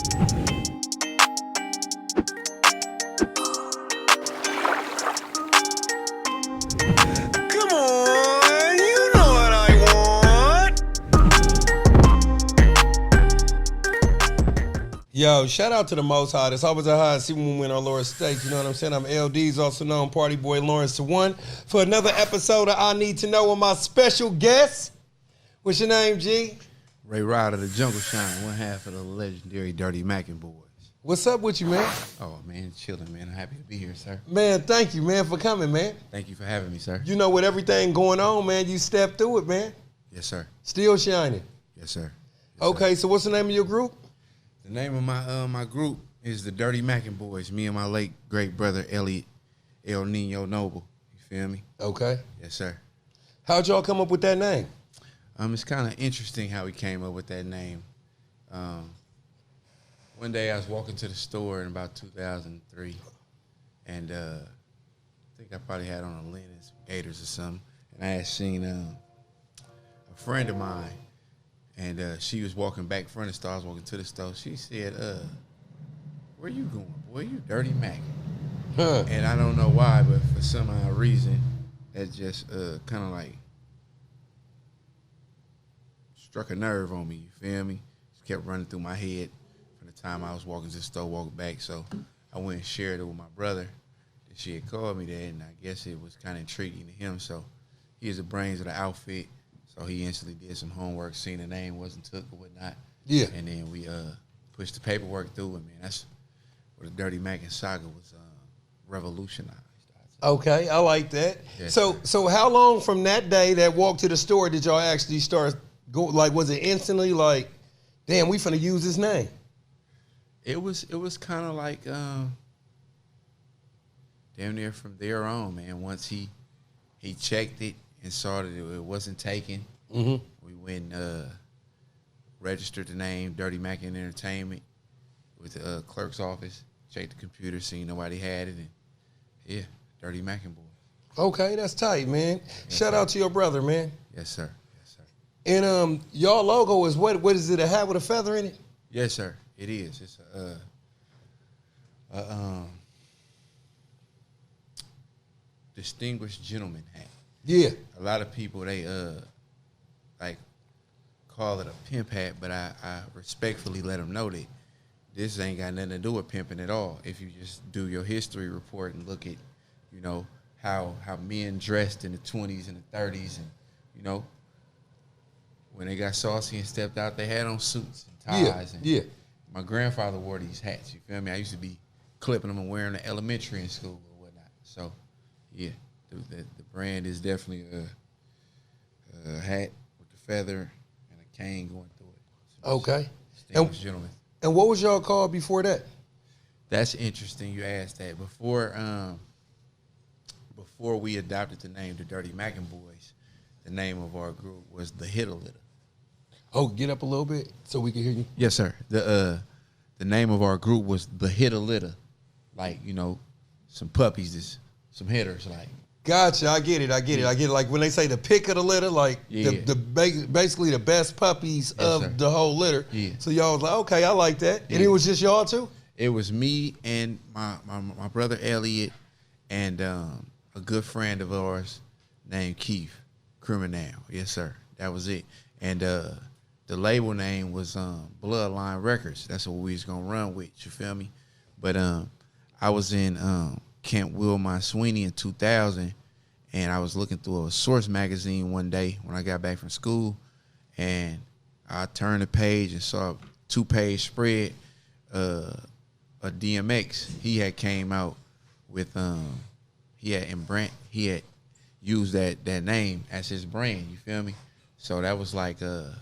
Come on, you know what I want. Yo, shout out to the Most High. It's always a high. See when we win our Lord's stakes. You know what I'm saying? I'm L-Deez, also known Party Boy Lawrence to One, for another episode of I Need to Know with my special guest. What's your name, G? Ryda, the Jungle Shine, one half of the legendary Dirty Mackin Boys. What's up with you, man? Oh, man, chilling, man. I'm happy to be here, sir. Man, thank you, man, for coming, man. Thank you for having me, sir. You know, with everything going on, man, you stepped through it, man. Yes, sir. Still shining. Yes, sir. Yes, Okay, sir. so what's the name of your group? The name of my group is the Dirty Mackin Boys. Me and my late great brother Elliot El Nino Noble. You feel me? Okay. Yes, sir. How'd y'all come up with that name? It's kind of interesting how we came up with that name. One day I was walking to the store in about 2003, and I think I probably had on a linen, some gaiters or something, and I had seen a friend of mine, and she was walking back from the store. I was walking to the store. She said, where you going, boy? You Dirty Mac. Huh. And I don't know why, but for some odd reason, that just kind of like struck a nerve on me, you feel me? Just kept running through my head from the time I was walking to the store, walking back. So I went and shared it with my brother. And she had called me that, and I guess it was kind of intriguing to him. So he is the brains of the outfit. So he instantly did some homework, seen the name wasn't took or whatnot. Yeah. And then we pushed the paperwork through, and man, that's where the Dirty Mackin saga was revolutionized. Okay, I like that. Yes, So how long from that day, that walk to the store, did y'all actually start go? Like, was it instantly like, damn, we finna use this name? It was kind of like damn near from there on, man. Once he checked it and saw that it wasn't taken, we went and registered the name Dirty Mackin Entertainment with the clerk's office. Checked the computer, seen nobody had it, and yeah, Dirty Mackin Boys. Okay, that's tight, man. Yes, Shout sir. out to your brother, man. Yes, sir. Yes, sir. And y'all logo is what? What is it? A hat with a feather in it? Yes, sir. It is. It's a distinguished gentleman hat. Yeah. A lot of people, they like call it a pimp hat, but I respectfully let them know that this ain't got nothing to do with pimping at all. If you just do your history report and look at, you know, how men dressed in the 20s and the 30s, and, you know, when they got saucy and stepped out, they had on suits and ties. And Yeah. my grandfather wore these hats, you feel me? I used to be clipping them and wearing them elementary in school or whatnot. So, yeah, the brand is definitely a hat with the feather and a cane going through it. So Okay. distinguished gentleman. And what was y'all called before that? That's interesting you asked that. Before we adopted the name the Dirty Mackin Boys, the name of our group was the Hitter Litter. Oh, get up a little bit so we can hear you. Yes, sir. The name of our group was the Hitter Litter. Like, you know, some puppies, some hitters, like. Gotcha. I get it. Like when they say the pick of the litter, like Yeah. basically the best puppies of sir. the whole litter. Yeah. So y'all was like, okay, I like that. And Yeah. it was just y'all too? It was me and my brother Elliot and a good friend of ours named Keith Criminal. Yes, sir. That was it. And the label name was Bloodline Records. That's what we was gonna run with. You feel me? But I was in Camp Wilmot Sweeney in 2000, and I was looking through a Source magazine one day when I got back from school, and I turned the page and saw a 2-page spread. A DMX, he had came out with he had used that name as his brand. You feel me? So that was like a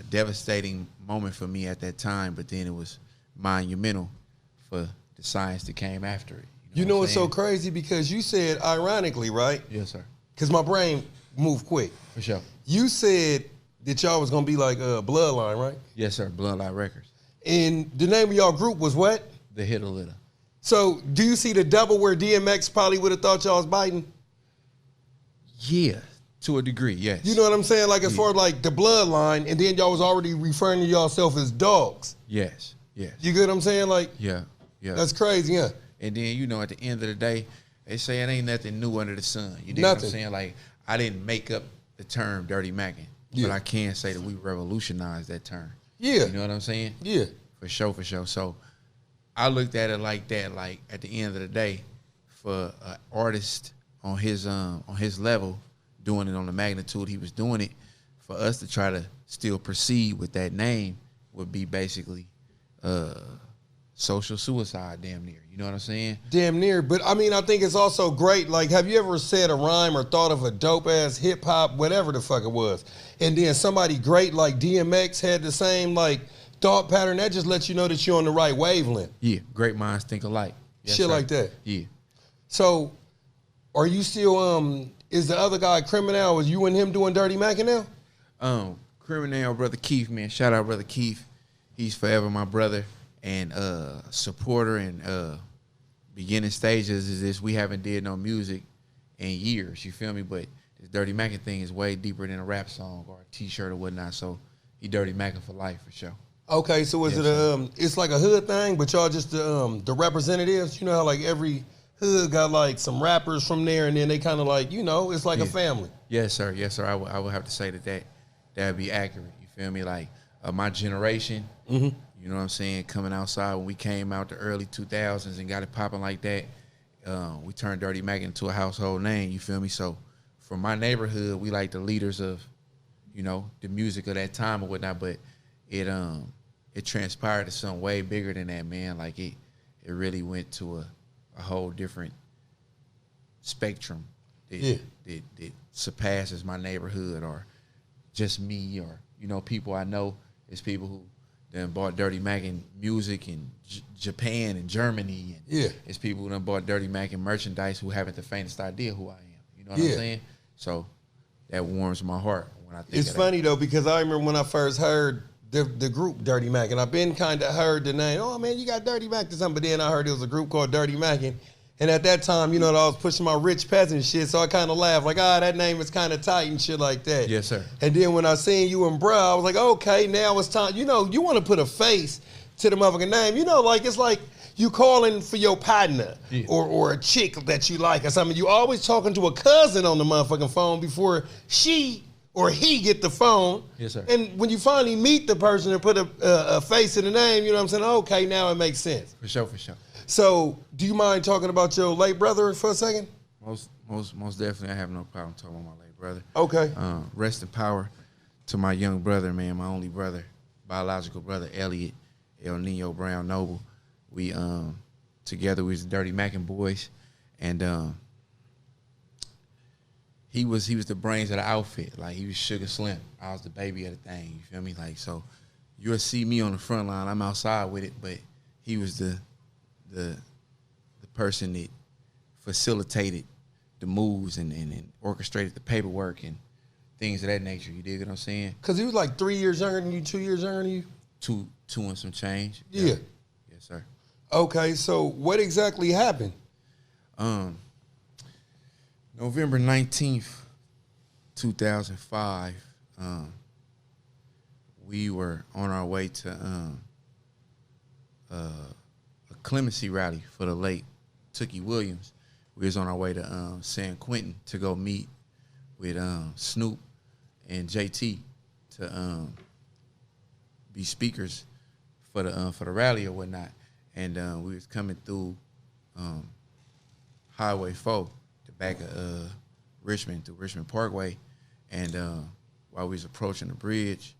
devastating moment for me at that time, but then it was monumental for the science that came after it. You know what what's I'm so saying? crazy? Because you said, ironically, right? Yes, sir. Because my brain moved quick. For sure. You said that y'all was going to be like Bloodline, right? Yes, sir. Bloodline Records. And the name of y'all group was what? The Hitter Litter. So do you see the double where DMX probably would have thought y'all was biting? Yeah, to a degree, yes. You know what I'm saying? Like as far as like the Bloodline, and then y'all was already referring to yourself as dogs. Yes. Yes. You get what I'm saying? Like, Yeah. that's crazy, yeah. And then, you know, at the end of the day, they say it ain't nothing new under the sun. You dig Nothing. what I'm saying? Like, I didn't make up the term Dirty Mackin', but I can say that we revolutionized that term. Yeah. You know what I'm saying? Yeah. For sure, for sure. So I looked at it like that. Like, at the end of the day, for an artist on his level, doing it on the magnitude he was doing it, for us to try to still proceed with that name would be basically social suicide, damn near. You know what I'm saying? Damn near. But I mean, I think it's also great. Like, have you ever said a rhyme or thought of a dope ass hip hop, whatever the fuck it was, and then somebody great like DMX had the same like thought pattern? That just lets you know that you're on the right wavelength. Yeah, great minds think alike. Yes, shit sir. like that. Yeah. So, are you still is the other guy Criminal? Was you and him doing Dirty Mackin' now? Criminal, brother Keith, man. Shout out, brother Keith. He's forever my brother and supporter. And beginning stages is this: we haven't did no music in years. You feel me? But this Dirty Mackin' thing is way deeper than a rap song or a T-shirt or whatnot. So he Dirty Mackin' for life for sure. Okay, so is it it's like a hood thing, but y'all just the representatives? You know how like every hood got like some rappers from there, and then they kind of like, you know, it's like a family. Yes, sir. Yes, sir. I would have to say that'd be accurate. You feel me? Like my generation, you know what I'm saying, coming outside when we came out the early 2000s and got it popping like that, we turned Dirty Mackin' into a household name. You feel me? So from my neighborhood, we like the leaders of, you know, the music of that time or whatnot. But it transpired to something way bigger than that, man. Like it really went to a whole different spectrum that surpasses my neighborhood or just me or, you know, people I know. It's people who then bought Dirty Mackin' music in Japan and Germany. And it's people who done bought Dirty Mackin' merchandise who haven't the faintest idea who I am. You know what I'm saying? So that warms my heart when I think It's funny though, because I remember when I first heard the group Dirty Mackin', I've been kind of heard the name, oh man, you got Dirty Mackin' or something, but then I heard it was a group called Dirty Mackin'. And at that time, you know, I was pushing my rich peasant shit, so I kind of laughed, like, that name is kind of tight and shit like that. Yes, sir. And then when I seen you and bruh, I was like, okay, now it's time. You know, you want to put a face to the motherfucking name. You know, like, it's like you calling for your partner or a chick that you like or something. You always talking to a cousin on the motherfucking phone before she or he get the phone. Yes, sir. And when you finally meet the person and put a face to the name, you know what I'm saying? Okay, now it makes sense. For sure, for sure. So, do you mind talking about your late brother for a second? Most definitely, I have no problem talking about my late brother. Okay. Rest in power to my young brother, man, my only brother, biological brother, Elliot, El Nino Brown Noble. We together we was the Dirty Mackin' boys, and he was the brains of the outfit. Like he was Sugar Slim. I was the baby of the thing. You feel me? Like so, you'll see me on the front line. I'm outside with it, but he was the person that facilitated the moves and orchestrated the paperwork and things of that nature. You dig what I'm saying? Because he was like 3 years younger than you, 2 years younger than you? Two and some change. Yeah. Yes, sir. Okay, so what exactly happened? November 19th, 2005, we were on our way to a clemency rally for the late Tookie Williams. We was on our way to San Quentin to go meet with Snoop and JT to be speakers for the rally or whatnot. And we was coming through Highway 4, the back of Richmond, through Richmond Parkway. And while we was approaching the bridge,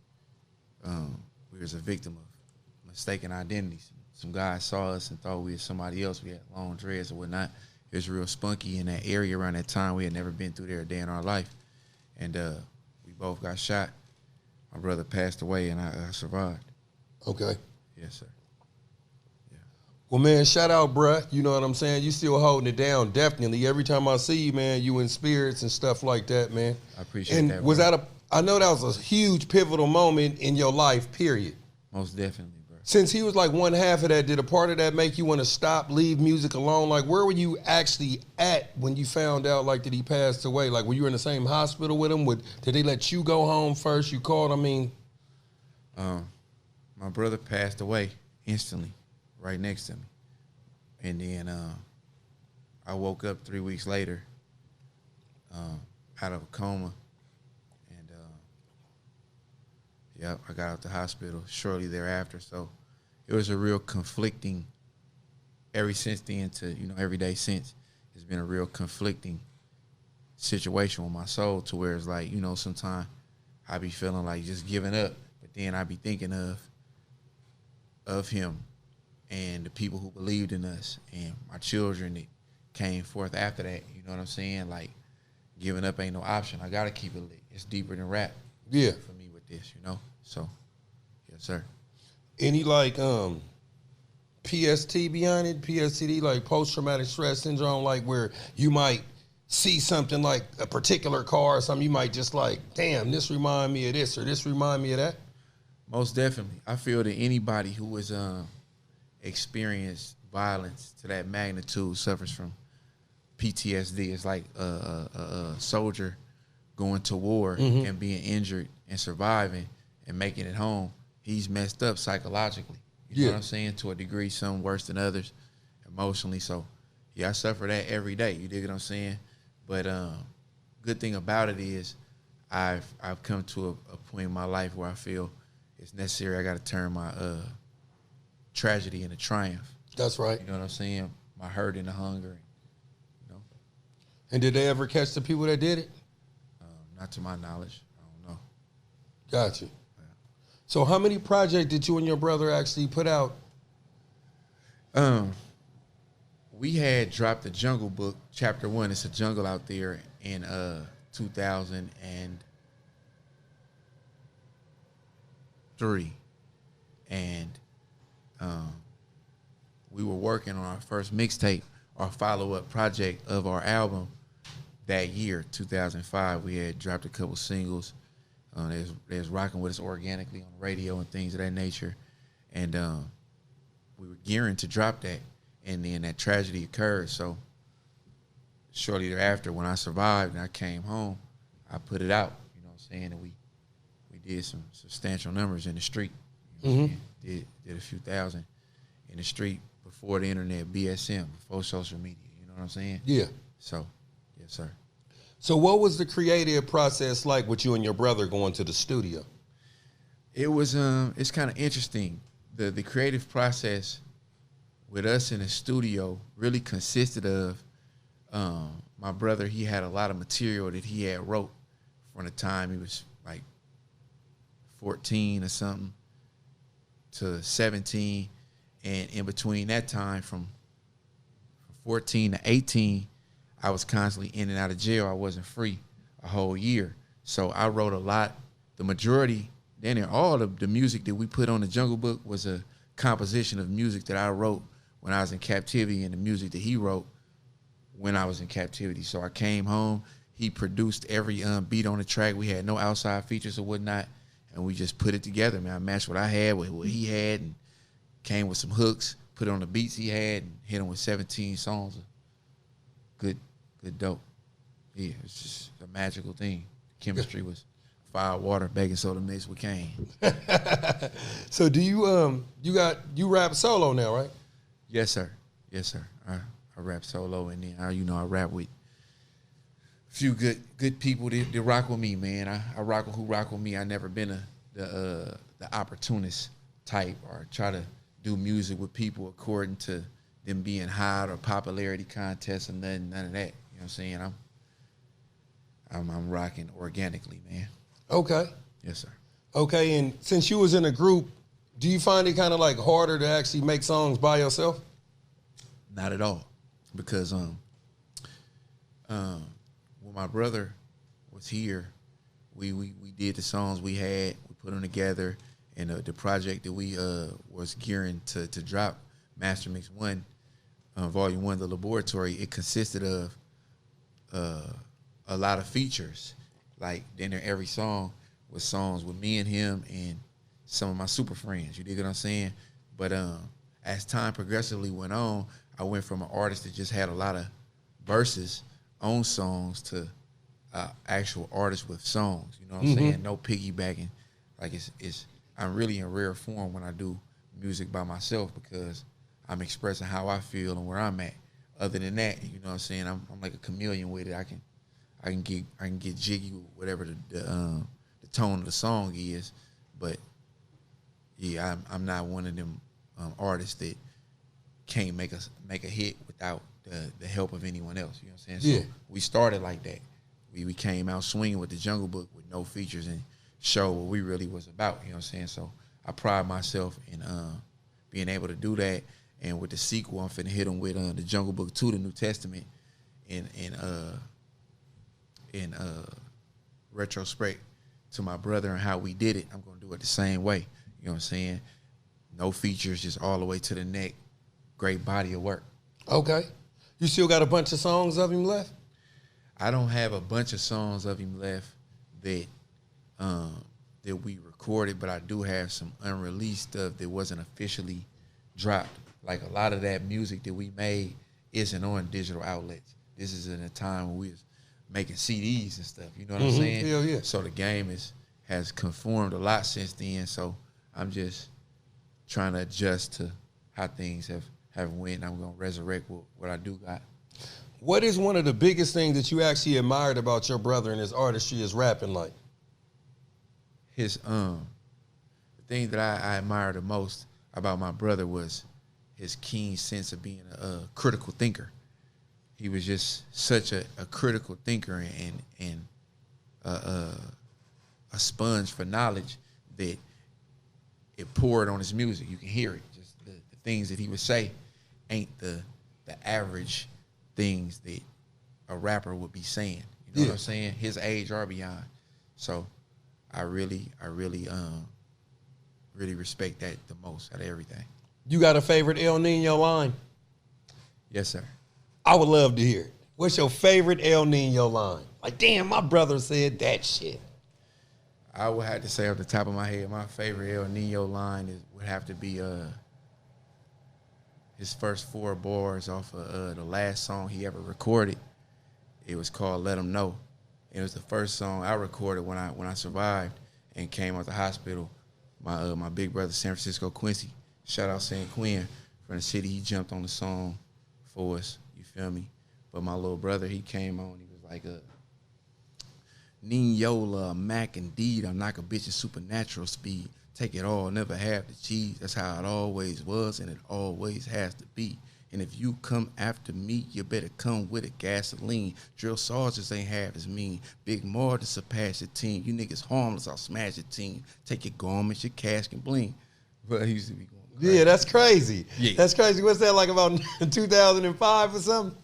we was a victim of mistaken identities. Some guys saw us and thought we was somebody else. We had long dreads or whatnot. It was real spunky in that area around that time. We had never been through there a day in our life. And we both got shot. My brother passed away and I survived. Okay. Yes, sir. Yeah. Well, man, shout out, bruh. You know what I'm saying? You still holding it down, definitely. Every time I see you, man, you in spirits and stuff like that, man. I appreciate and that. And was that I know that was a huge pivotal moment in your life, period. Most definitely. Since he was like one half of that, did a part of that make you want to stop, leave music alone? Like, where were you actually at when you found out, like, that he passed away? Like, were you in the same hospital with him? Did they let you go home first? You called, I mean? My brother passed away instantly, right next to me. And then I woke up 3 weeks later out of a coma. And, yep, I got out the hospital shortly thereafter. So it was a real conflicting, ever since then to, every day since, it's been a real conflicting situation with my soul to where it's like, sometimes I be feeling like just giving up, but then I be thinking of him and the people who believed in us and my children that came forth after that. You know what I'm saying? Like, giving up ain't no option. I gotta keep it lit. It's deeper than rap. Yeah. For me with this, So, yes, sir. Any like PST behind it, PSTD, like post-traumatic stress syndrome, like where you might see something like a particular car or something, you might just like, damn, this remind me of this or this remind me of that? Most definitely. I feel that anybody who has experienced violence to that magnitude suffers from PTSD. It's like a soldier going to war and being injured and surviving and making it home. He's messed up psychologically. You know what I'm saying? To a degree, some worse than others emotionally. So, yeah, I suffer that every day. You dig what I'm saying? But good thing about it is I've come to a point in my life where I feel it's necessary. I got to turn my tragedy into triumph. That's right. You know what I'm saying? My hurt and the hunger. And did they ever catch the people that did it? Not to my knowledge. I don't know. Gotcha. So how many projects did you and your brother actually put out? We had dropped the Jungle Book, Chapter 1. It's a jungle out there in 2003. And we were working on our first mixtape, our follow-up project of our album that year, 2005. We had dropped a couple singles. They was rocking with us organically on the radio and things of that nature. And we were gearing to drop that. And then that tragedy occurred. So shortly thereafter, when I survived and I came home, I put it out. You know what I'm saying? And we did some substantial numbers in the street. You know did a few thousand in the street before the internet, BSM, before social media. You know what I'm saying? Yeah. So, yes, sir. So what was the creative process like with you and your brother going to the studio? It was it's kind of interesting. The creative process with us in the studio really consisted of my brother. He had a lot of material that he had wrote from the time he was like 14 or something to 17, and in between that time from 14 to 18, I was constantly in and out of jail. I wasn't free a whole year. So I wrote a lot. The majority, then all of the music that we put on the Jungle Book was a composition of music that I wrote when I was in captivity and the music that he wrote when I was in captivity. So I came home. He produced every beat on the track. We had no outside features or whatnot, and we just put it together, man. I matched what I had with what he had and came with some hooks, put it on the beats he had, and hit him with 17 songs. Good dope. Yeah, it's just a magical thing. Chemistry was fire, water, baking soda mixed with cane. So do you rap solo now, right? Yes, sir. Yes, sir. I rap solo, and then I rap with a few good people that rock with me, man. I rock with who rock with me. I never been the opportunist type or try to do music with people according to them being hot or popularity contests or none of that. You know what I'm saying? I'm rocking organically, man. Okay. Yes, sir. Okay, and since you was in a group, do you find it kind of like harder to actually make songs by yourself? Not at all, because when my brother was here, we did the songs we had, we put them together, and the project that we was gearing to drop, Master Mix 1, Volume 1, The Laboratory, it consisted of a lot of features. Like, then every song was songs with me and him and some of my super friends. You dig what I'm saying? But as time progressively went on, I went from an artist that just had a lot of verses on songs to actual artist with songs. You know what I'm saying? No piggybacking. Like I'm really in rare form when I do music by myself because I'm expressing how I feel and where I'm at. Other than that, you know what I'm saying? I'm like a chameleon with it. I can get jiggy with whatever the tone of the song is, but yeah, I'm not one of them artists that can't make a hit without the help of anyone else. You know what I'm saying? Yeah. So we started like that. We came out swinging with the Jungle Book with no features and show what we really was about. You know what I'm saying? So I pride myself in being able to do that. And with the sequel, I'm finna hit them with the Jungle Book 2, the New Testament, in retrospect to my brother and how we did it. I'm gonna do it the same way. You know what I'm saying? No features, just all the way to the neck. Great body of work. Okay. You still got a bunch of songs of him left? I don't have a bunch of songs of him left that that we recorded, but I do have some unreleased stuff that wasn't officially dropped. Like a lot of that music that we made isn't on digital outlets. This is in a time when we was making CDs and stuff. You know what I'm saying? Hell yeah. So the game has conformed a lot since then. So I'm just trying to adjust to how things have went. I'm gonna resurrect what I do got. What is one of the biggest things that you actually admired about your brother and his artistry, his rapping like? His the thing that I admire the most about my brother was his keen sense of being a critical thinker. He was just such a critical thinker and a sponge for knowledge that it poured on his music. You can hear it. Just the things that he would say ain't the average things that a rapper would be saying. You know what I'm saying? His age or beyond. So I really respect that the most out of everything. You got a favorite El Nino line? Yes, sir. I would love to hear it. What's your favorite El Nino line? Like, damn, my brother said that shit. I would have to say off the top of my head, my favorite El Nino line would have to be his first 4 bars off of the last song he ever recorded. It was called "Let 'Em Know." It was the first song I recorded when I survived and came out the hospital. My big brother, San Francisco Quincy, shout out San Quinn from the city. He jumped on the song for us. You feel me? But my little brother, he came on. He was like Niniola, Mac, indeed. I knock a bitch at supernatural speed. Take it all, never have the cheese. That's how it always was, and it always has to be. And if you come after me, you better come with a gasoline. Drill sergeants ain't half as mean. Big Marty surpass your team. You niggas harmless, I'll smash your team. Take your garments, your cash and bling. But he used to be going crazy. Yeah, that's crazy. Yeah. That's crazy. What's that, like about 2005 or something?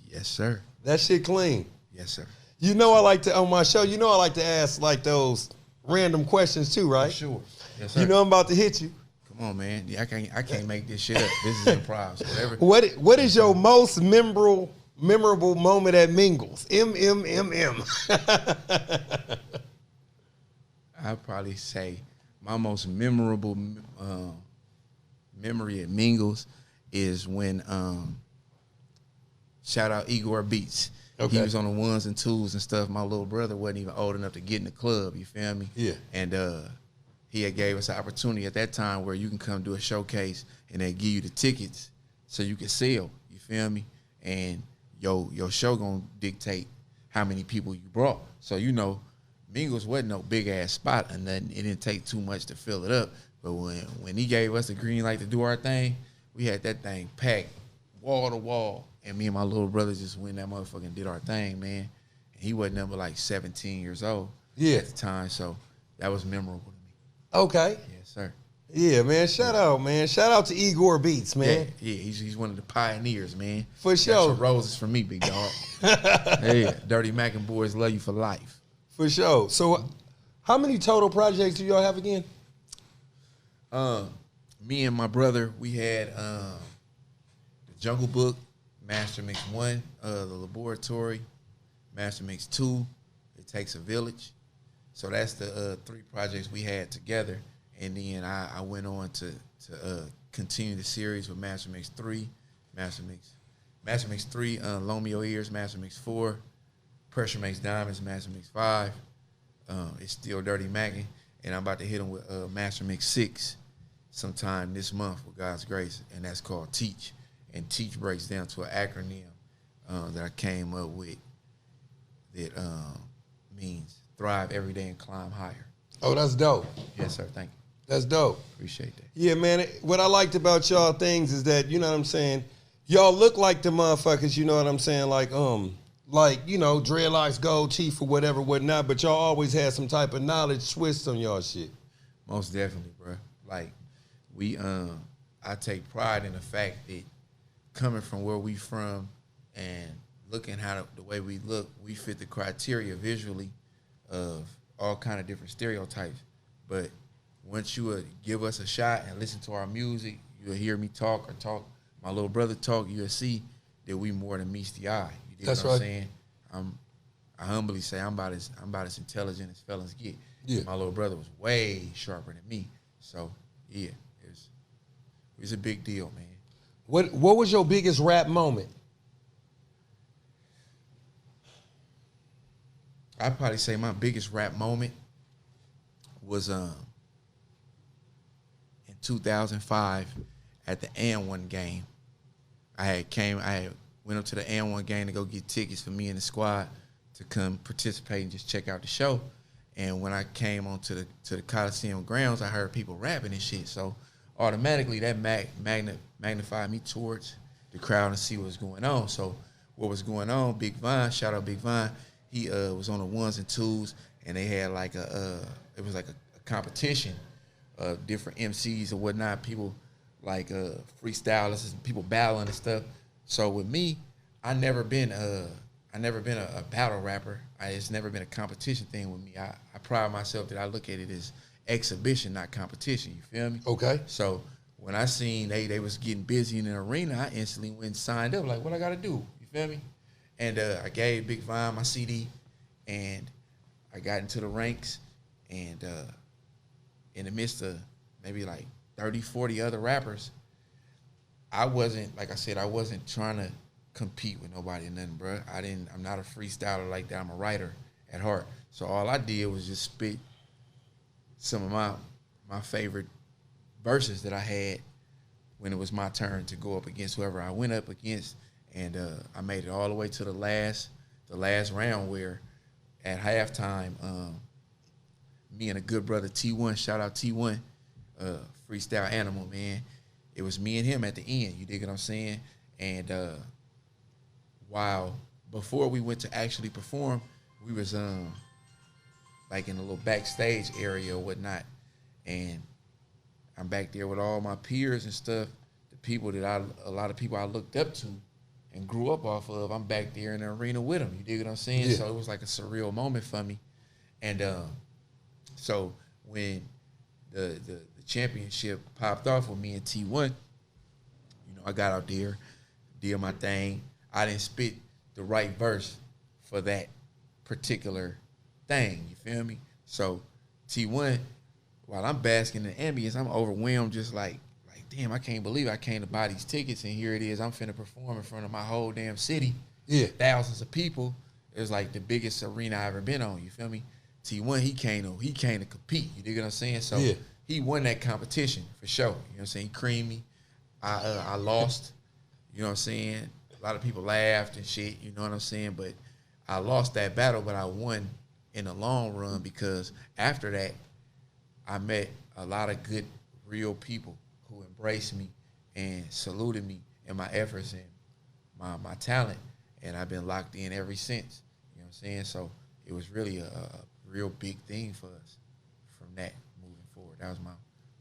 Yes, sir. That shit clean. Yes, sir. You know I like to, on my show, you know I like to ask like those random questions too, right? For sure. Yes, sir. You know I'm about to hit you. Come on, man. Yeah, I can't make this shit up. This is improv. So whatever. What is your most memorable moment at Mingles? MMMM. I'd probably say my most memorable memory at Mingles is when shout out Igor Beats. Okay. He was on the 1s and 2s and stuff. My little brother wasn't even old enough to get in the club. You feel me? Yeah. And he had gave us an opportunity at that time where you can come do a showcase and they give you the tickets so you can sell. You feel me? And your show gonna dictate how many people you brought. So you know, Mingles wasn't no big ass spot or nothing. It didn't take too much to fill it up. But when he gave us the green light to do our thing, we had that thing packed wall to wall. And me and my little brother just went that motherfucker and did our thing, man. And he wasn't number like 17 years old at the time. So that was memorable to me. Okay. Yes, sir. Yeah, man. Shout out, man. Shout out to Igor Beats, man. Yeah, he's one of the pioneers, man. For Got sure. your roses for me, big dog. Yeah, Dirty Mac and boys love you for life. For sure. So how many total projects do y'all have again? Me and my brother, we had the Jungle Book, Master Mix 1, the Laboratory, Master Mix 2, It Takes a Village. So that's the 3 projects we had together. And then I went on to continue the series with Master Mix 3, Master Mix 3, Loan Me Your Ears, Master Mix 4, Pressure Makes Diamonds, Master Mix 5. It's still Dirty Mackin', and I'm about to hit him with Master Mix 6. sometime this month with God's grace, and that's called Teach. And Teach breaks down to an acronym that I came up with that means thrive every day and climb higher. Oh, that's dope. Yes, sir. Thank you. That's dope. Appreciate that. Yeah, man. What I liked about y'all things is that, you know what I'm saying, y'all look like the motherfuckers, you know what I'm saying, like, you know, dreadlocks, gold teeth or whatever, whatnot, but y'all always had some type of knowledge twist on y'all shit. Most definitely, bro. Like, I take pride in the fact that coming from where we from and looking how the way we look, we fit the criteria visually of all kind of different stereotypes. But once you would give us a shot and listen to our music, you'll hear me talk or talk my little brother talk, you'll see that we more than meets the eye. You dig That's what I'm right. saying? I humbly say I'm about as intelligent as fellas get. Yeah. My little brother was way sharper than me. So yeah, it was a big deal, man. What was your biggest rap moment? I'd probably say my biggest rap moment was in 2005 at the N1 game. I went up to the N1 game to go get tickets for me and the squad to come participate and just check out the show. And when I came onto the Coliseum grounds, I heard people rapping and shit. So automatically that magnified me towards the crowd and see what was going on. So what was going on, Big Vine, shout out Big Vine, he was on the ones and twos, and they had like it was like a competition of different MCs or whatnot, people like freestylers, people battling and stuff. So with me, I never been a battle rapper. It's never been a competition thing with me. I pride myself that I look at it as exhibition, not competition. You feel me? Okay. So when I seen they was getting busy in the arena, I instantly went and signed up. Like, what I got to do? You feel me? And I gave Big Vine my CD, and I got into the ranks, and in the midst of maybe like 30, 40 other rappers, I wasn't trying to compete with nobody or nothing, bro. I'm not a freestyler like that. I'm a writer at heart. So all I did was just spit some of my favorite verses that I had when it was my turn to go up against whoever I went up against. And I made it all the way to the last round, where at halftime, me and a good brother T1, shout out T1, freestyle animal, man. It was me and him at the end. You dig what I'm saying? And while before we went to actually perform, we was like in a little backstage area or whatnot, and I'm back there with all my peers and stuff, the people that a lot of people I looked up to and grew up off of. I'm back there in the arena with them. You dig what I'm saying? Yeah. So it was like a surreal moment for me. And so when the championship popped off with me and T1, you know, I got out there, did my thing. I didn't spit the right verse for that particular thing. You feel me? So T1, while I'm basking in the ambience, I'm overwhelmed, just like damn, I can't believe I came to buy these tickets, and here it is. I'm finna perform in front of my whole damn city. Yeah. Thousands of people. It was like the biggest arena I ever been on. You feel me? T1, he came to compete. You dig what I'm saying? So yeah. He won that competition for sure. You know what I'm saying? He creamed me. I lost. You know what I'm saying? A lot of people laughed and shit. You know what I'm saying? But I lost that battle, but I won in the long run, because after that, I met a lot of good, real people who embraced me and saluted me in my efforts and my talent, and I've been locked in ever since. You know what I'm saying? So it was really a real big thing for us from that moving forward. That was my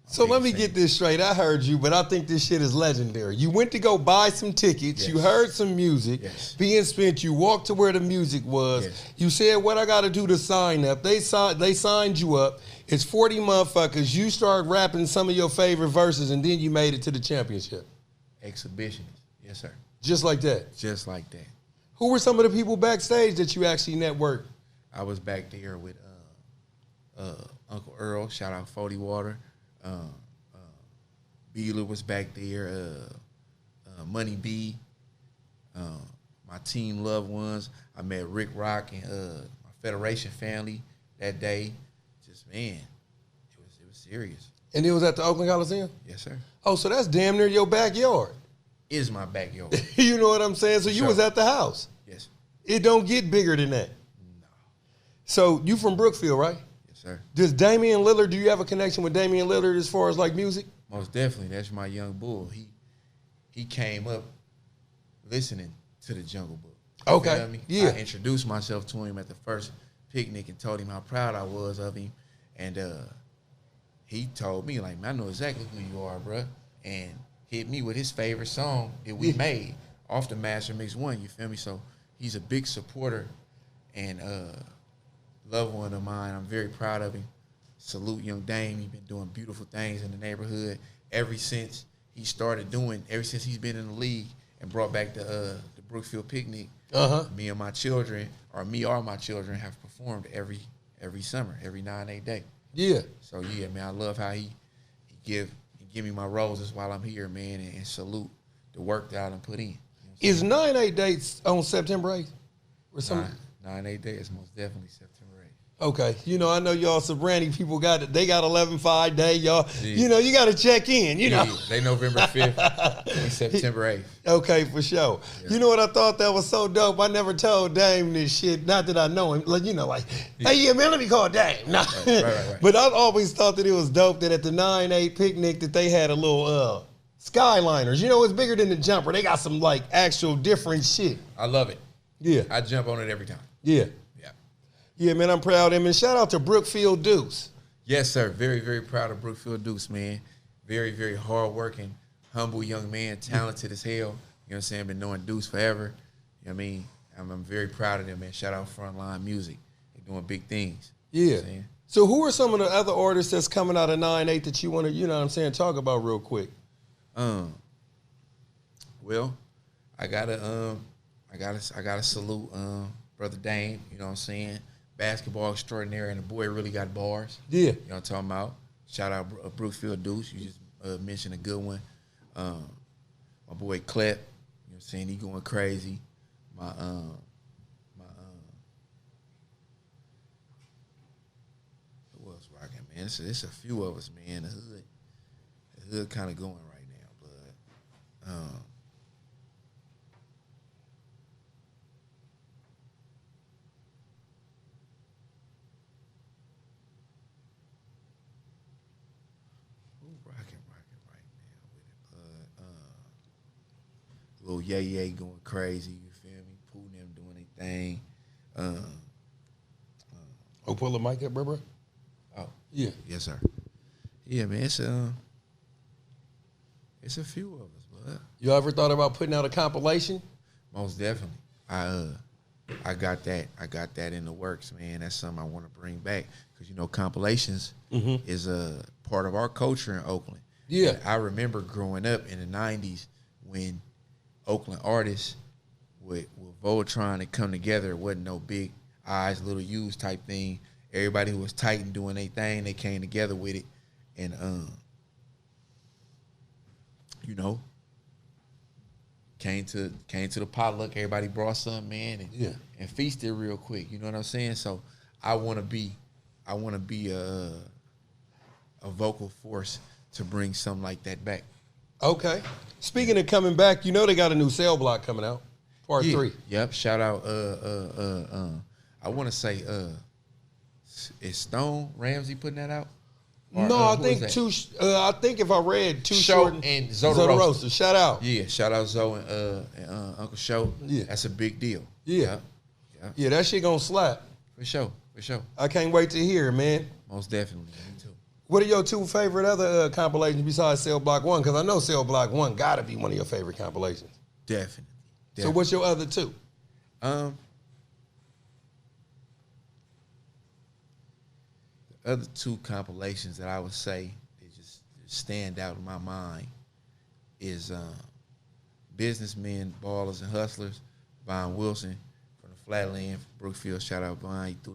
So let me biggest get thing. this straight. I heard you, but I think this shit is legendary. You went to go buy some tickets. Yes. You heard some music Yes. being spent. You walked to where the music was. Yes. You said, what I got to do to sign up. They signed you up. It's 40 motherfuckers. You start rapping some of your favorite verses, and then you made it to the championship. Exhibitionist. Yes, sir. Just like that. Just like that. Who were some of the people backstage that you actually networked? I was back there with Uncle Earl, shout out 40 Water. Beeler was back there. Money B. My team loved ones. I met Rick Rock and my Federation family that day. Just, man, it was serious. And it was at the Oakland Coliseum? Yes, sir. Oh, so that's damn near your backyard. Is my backyard. You know what I'm saying? So you was at the house. Yes. It don't get bigger than that. No. So you from Brookfield, right? Yes, sir. Does Damian Lillard, do you have a connection with Damian Lillard as far as like music? Most definitely. That's my young bull. He came up listening to the Jungle Book. Okay. You know what I mean? Yeah. I introduced myself to him at the first picnic and told him how proud I was of him. And he told me, like, man, I know exactly who you are, bruh. And hit me with his favorite song that we made off the Master Mix 1, you feel me? So he's a big supporter and loved one of mine. I'm very proud of him. Salute young Dame. He's been doing beautiful things in the neighborhood ever since he's been in the league and brought back the Brookfield picnic. Me or my children have performed every summer, every 9-8 day. Yeah. So yeah, man, I love how he give me my roses while I'm here, man, and salute the work that I done put in. You know Is 9-8 dates on September 8th? Or something? 9-8 days, most definitely September 8th. Okay. You know, I know y'all Sobrani people got 11-5 day, y'all. Yeah. You know, you got to check in, you know. Yeah, they November 5th and September 8th. Okay, for sure. Yeah. You know what I thought that was so dope? I never told Dame this shit. Not that I know him. Like, you know, like, hey, yeah, man, let me call Dame. Nah. Right. But I always thought that it was dope that at the 9-8 picnic that they had a little Skyliners. You know, it's bigger than the jumper. They got some, like, actual different shit. I love it. Yeah. I jump on it every time. Yeah. Yeah, man, I'm proud of him. And shout out to Brookfield Deuce. Yes, sir. Very, very proud of Brookfield Deuce, man. Very, very hardworking, humble young man, talented as hell. You know what I'm saying? Been knowing Deuce forever. You know what I mean? I'm very proud of them, man. Shout out Frontline Music. They're doing big things. Yeah. You know what I'm saying? So who are some of the other artists that's coming out of 9-8 that you want to, you know what I'm saying, talk about real quick? Well, I gotta salute Brother Dame, you know what I'm saying? Basketball extraordinary, and the boy really got bars. Yeah. You know what I'm talking about? Shout out Brookfield Deuce. You just mentioned a good one. My boy Clep, you know what I'm saying? He going crazy. Who else rocking, man? It's a few of us, man. The hood kind of going right now, but little Yay going crazy, you feel me? Pooh them doing their thing. Pull the mic up, bro. Oh. Yeah. Yes, sir. Yeah, man, it's a few of us, bud. You ever thought about putting out a compilation? Most definitely. I got that in the works, man. That's something I want to bring back because, you know, compilations is a part of our culture in Oakland. Yeah. And I remember growing up in the 90s when Oakland artists with Voltron to come together. It wasn't no big eyes, little U's type thing. Everybody who was tight and doing their thing, they came together with it. And, you know, came to the potluck. Everybody brought something, man, and feasted real quick. You know what I'm saying? So I want to be a vocal force to bring something like that back. Okay. Speaking of coming back, you know they got a new cell block coming out, part 3. Yep. Shout out. I want to say, is Stone Ramsey putting that out? Or, no, I think I think if I read Too Short and Zoe Roaster. Shout out. Yeah, shout out Zoe and Uncle Show. Yeah, that's a big deal. Yeah, that shit gonna slap. For sure. I can't wait to hear it, man. Most definitely. Me too. What are your 2 favorite other compilations besides Cell Block 1? Because I know Cell Block 1 gotta be one of your favorite compilations. Definitely. So what's your other 2? The other 2 compilations that I would say they just stand out in my mind is Businessmen, Ballers, and Hustlers, Von Wilson from the Flatland, Brookfield. Shout out Von, he threw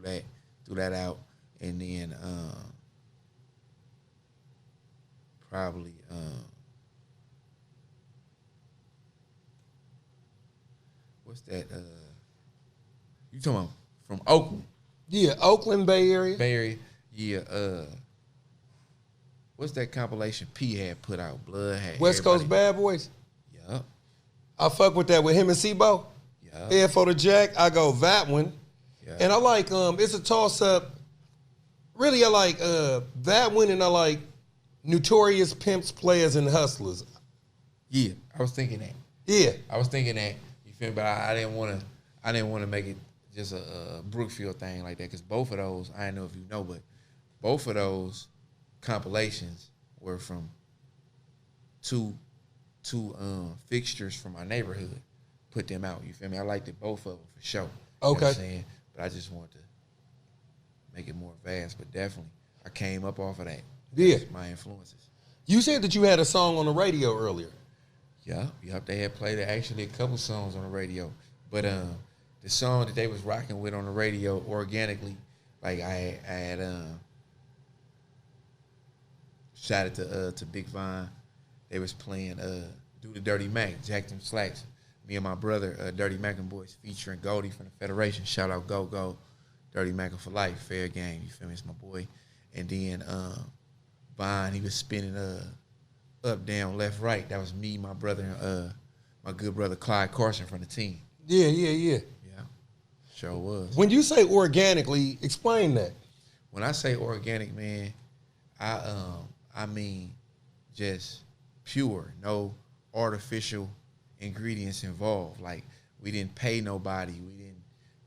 that out. And then probably what's that? You talking about from Oakland? Yeah, Oakland, Bay Area. Yeah, what's that compilation P had put out? Blood had West Coast Bad Boys. Yup. I fuck with that with him and C-Bo. Yup. Head for the Jack. I go that one. Yep. And I like it's a toss up. Really, I like that one, and I like Notorious Pimps, Players, and Hustlers. Yeah, I was thinking that. Yeah, I was thinking that. You feel me? But I didn't want to make it just a Brookfield thing like that, because both of those, I don't know if you know, but both of those compilations were from two fixtures from my neighborhood. Put them out. You feel me? I liked it, both of them for sure. Okay. You know what I'm saying? But I just wanted to make it more vast. But definitely, I came up off of that. Yeah. That's my influences. You said that you had a song on the radio earlier. Yep. They had played actually a couple songs on the radio, but the song that they was rocking with on the radio organically, like I had shouted to Big Vine. They was playing Do the Dirty Mac, Jack Them Slacks. Me and my brother, Dirty Mackin' Boys, featuring Goldie from the Federation. Shout out Go, Dirty Mackin' for life, fair game. You feel me? It's my boy. And then Vine, he was spinning up, down, left, right. That was me, my brother, and my good brother Clyde Carson from the team. Yeah. Yeah, sure was. When you say organically, explain that. When I say organic, man, I mean just pure, no artificial ingredients involved. Like, we didn't pay nobody,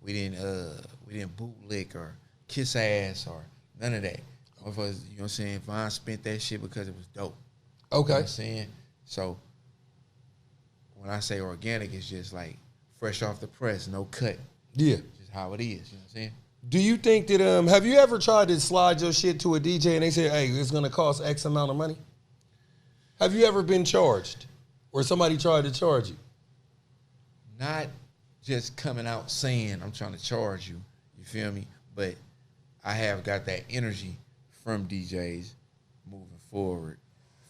we didn't bootlick or kiss ass or none of that. You know what I'm saying? Vine spent that shit because it was dope. Okay. You know what I'm saying? So when I say organic, it's just like fresh off the press, no cut. Yeah. Just how it is. You know what I'm saying? Do you think that have you ever tried to slide your shit to a DJ and they say, hey, it's gonna cost X amount of money? Have you ever been charged? Or somebody tried to charge you? Not just coming out saying I'm trying to charge you, you feel me? But I have got that energy from DJs moving forward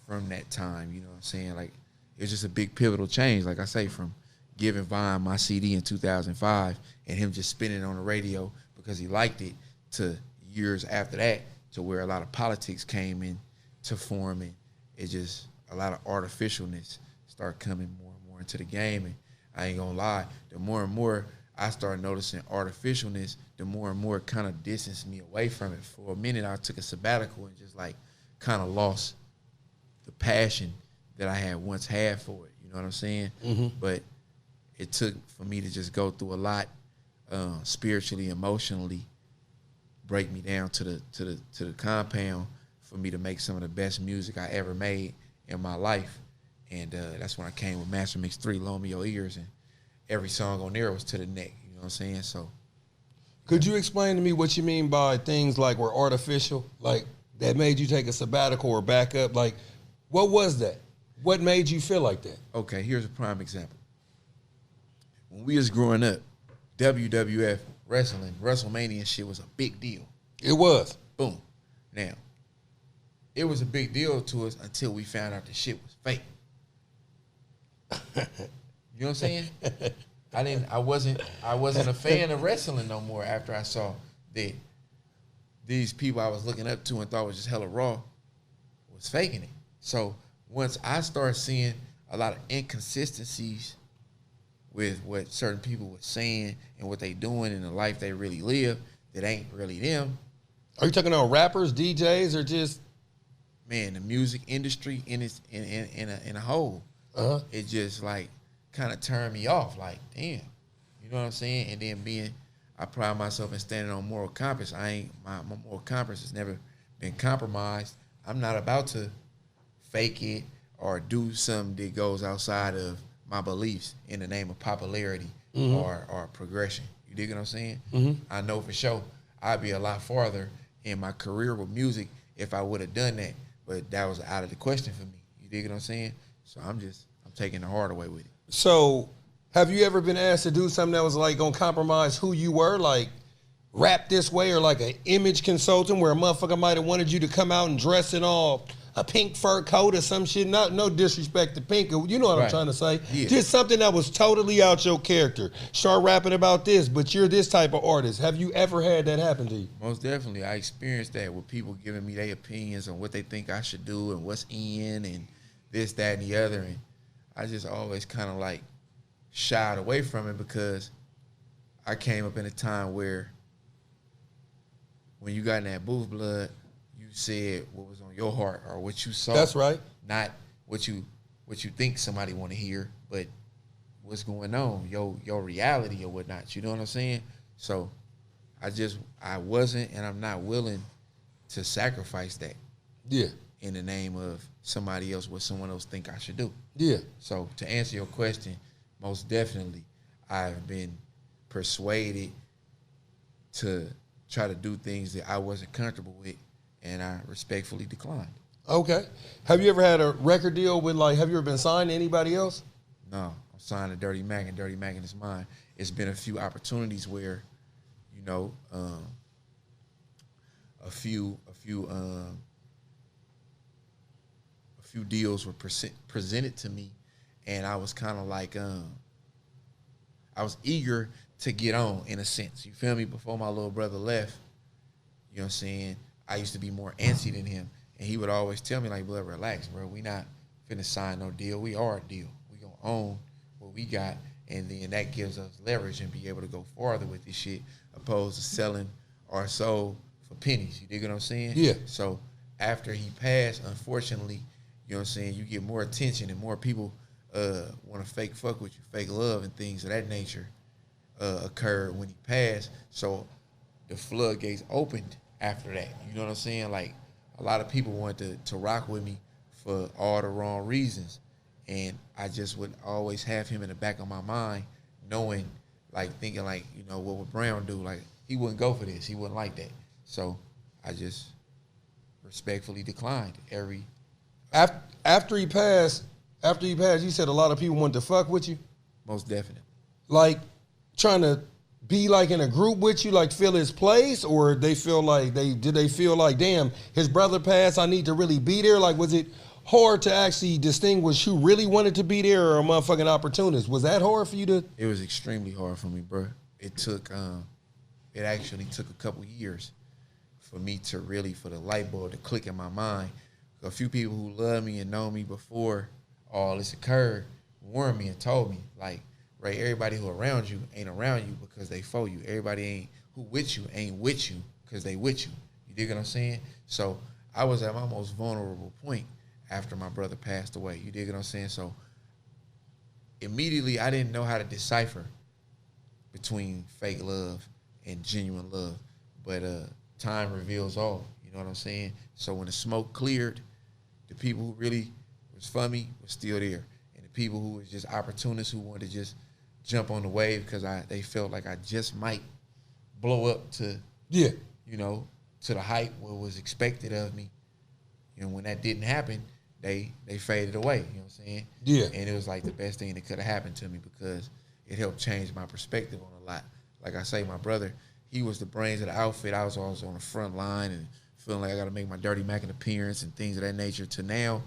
from that time, you know what I'm saying? Like, it's just a big pivotal change, like I say, from giving Vine my CD in 2005 and him just spinning it on the radio because he liked it, to years after that, to where a lot of politics came in to forming. It just, a lot of artificialness started coming more and more into the game. And I ain't gonna lie, the more and more I started noticing artificialness, the more and more it kind of distanced me away from it. For a minute, I took a sabbatical and just like kind of lost the passion that I had once had for it. You know what I'm saying? Mm-hmm. But it took for me to just go through a lot, spiritually, emotionally, break me down to the compound for me to make some of the best music I ever made in my life. And that's when I came with Master Mix 3, Loan Me Your Ears, and every song on there was to the neck. You know what I'm saying? So, could you explain to me what you mean by things like were artificial, like that made you take a sabbatical or back up? Like, what was that? What made you feel like that? Okay, here's a prime example. When we was growing up, WWF wrestling, WrestleMania shit was a big deal. It was. Boom. Now, it was a big deal to us until we found out the shit was fake. You know what I'm saying? I wasn't a fan of wrestling no more after I saw that these people I was looking up to and thought was just hella raw was faking it. So once I started seeing a lot of inconsistencies with what certain people were saying and what they doing in the life they really live that ain't really them. Are you talking about rappers, DJs, or just, man, the music industry in a whole? Uh-huh. It just like kind of turned me off. Like, damn, you know what I'm saying? And then I pride myself in standing on moral compass. My moral compass has never been compromised. I'm not about to fake it or do something that goes outside of my beliefs in the name of popularity or progression. You dig what I'm saying? Mm-hmm. I know for sure I'd be a lot farther in my career with music if I would have done that, but that was out of the question for me. You dig what I'm saying? So I'm taking the hard way with it. So have you ever been asked to do something that was like gonna compromise who you were, like rap this way, or like an image consultant where a motherfucker might have wanted you to come out and dress in all, a pink fur coat or some shit. Not no disrespect to Pink. You know what I'm trying to say. Yeah. Just something that was totally out your character. Start rapping about this, but you're this type of artist. Have you ever had that happen to you? Most definitely. I experienced that with people giving me their opinions on what they think I should do and what's in and this, that, and the other. And I just always kind of like shied away from it because I came up in a time where when you got in that booth blood, you said what was on your heart or what you saw. That's right. Not what you think somebody want to hear, but what's going on, your reality or whatnot. You know what I'm saying? So I wasn't and I'm not willing to sacrifice that. Yeah. In the name of somebody else, what someone else think I should do. Yeah. So to answer your question, most definitely I've been persuaded to try to do things that I wasn't comfortable with, and I respectfully declined. Okay. Have you ever had a record deal with, like, have you ever been signed to anybody else? No, I'm signed to Dirty Mac, and Dirty Mac is mine. It's been a few opportunities where, you know, a few deals were presented to me, and I was kind of like, I was eager to get on, in a sense. You feel me? Before my little brother left, you know what I'm saying, I used to be more antsy than him. And he would always tell me, like, blood, relax, bro. We not finna sign no deal. We are a deal. We gonna own what we got. And then that gives us leverage and be able to go farther with this shit opposed to selling our soul for pennies. You dig what I'm saying? Yeah. So after he passed, unfortunately, you know what I'm saying, you get more attention and more people want to fake fuck with you, fake love and things of that nature occurred when he passed. So the floodgates opened after that. You know what I'm saying? Like, a lot of people wanted to rock with me for all the wrong reasons. And I just would always have him in the back of my mind, knowing, like, thinking, like, you know, what would Brown do? Like, he wouldn't go for this. He wouldn't like that. So I just respectfully declined every. After he passed, you said a lot of people wanted to fuck with you? Most definitely. Like, trying to be like in a group with you, like feel his place, or did they feel like, damn, his brother passed, I need to really be there? Like, was it hard to actually distinguish who really wanted to be there or a motherfucking opportunist? Was that hard for you to? It was extremely hard for me, bro. It actually took a couple years for me to really, for the light bulb to click in my mind. A few people who love me and know me before all this occurred warned me and told me, like, right, everybody who around you ain't around you because they for you. Everybody ain't who with you ain't with you because they with you. You dig what I'm saying? So I was at my most vulnerable point after my brother passed away. You dig what I'm saying? So immediately I didn't know how to decipher between fake love and genuine love. But time reveals all. You know what I'm saying? So when the smoke cleared, the people who really was for me was still there. And the people who was just opportunists who wanted to just jump on the wave because they felt like I just might blow up to, Yeah. you know, to the height what was expected of me. And when that didn't happen, they faded away, you know what I'm saying? Yeah. And it was like the best thing that could have happened to me because it helped change my perspective on a lot. Like I say, my brother, he was the brains of the outfit. I was always on the front line and feeling like I got to make my Dirty Mac an appearance and things of that nature. To now,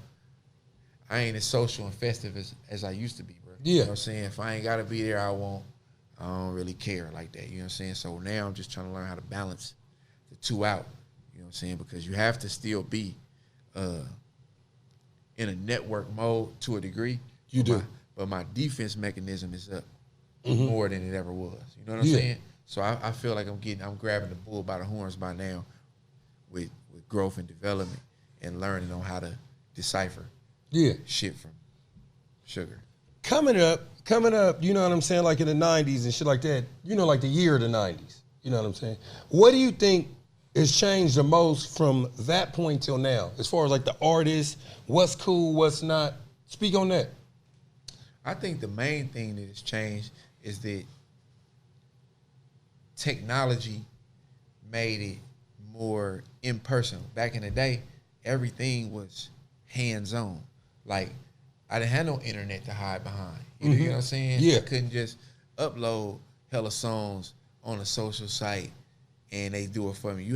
I ain't as social and festive as I used to be, bro. Yeah. You know what I'm saying? If I ain't got to be there, I won't. I don't really care like that. You know what I'm saying? So now I'm just trying to learn how to balance the two out. You know what I'm saying? Because you have to still be in a network mode to a degree. You do. But my defense mechanism is up more than it ever was. You know what I'm saying? So I feel like I'm grabbing the bull by the horns by now with growth and development and learning on how to decipher shit from sugar. Coming up, you know what I'm saying, like in the 90s and shit like that, you know, like the year of the 90s, you know what I'm saying? What do you think has changed the most from that point till now, as far as like the artists, what's cool, what's not? Speak on that. I think the main thing that has changed is that technology made it more impersonal. Back in the day, everything was hands-on. Like, I didn't have no internet to hide behind. You know what I'm saying? Yeah. I couldn't just upload hella songs on a social site and they do it for me.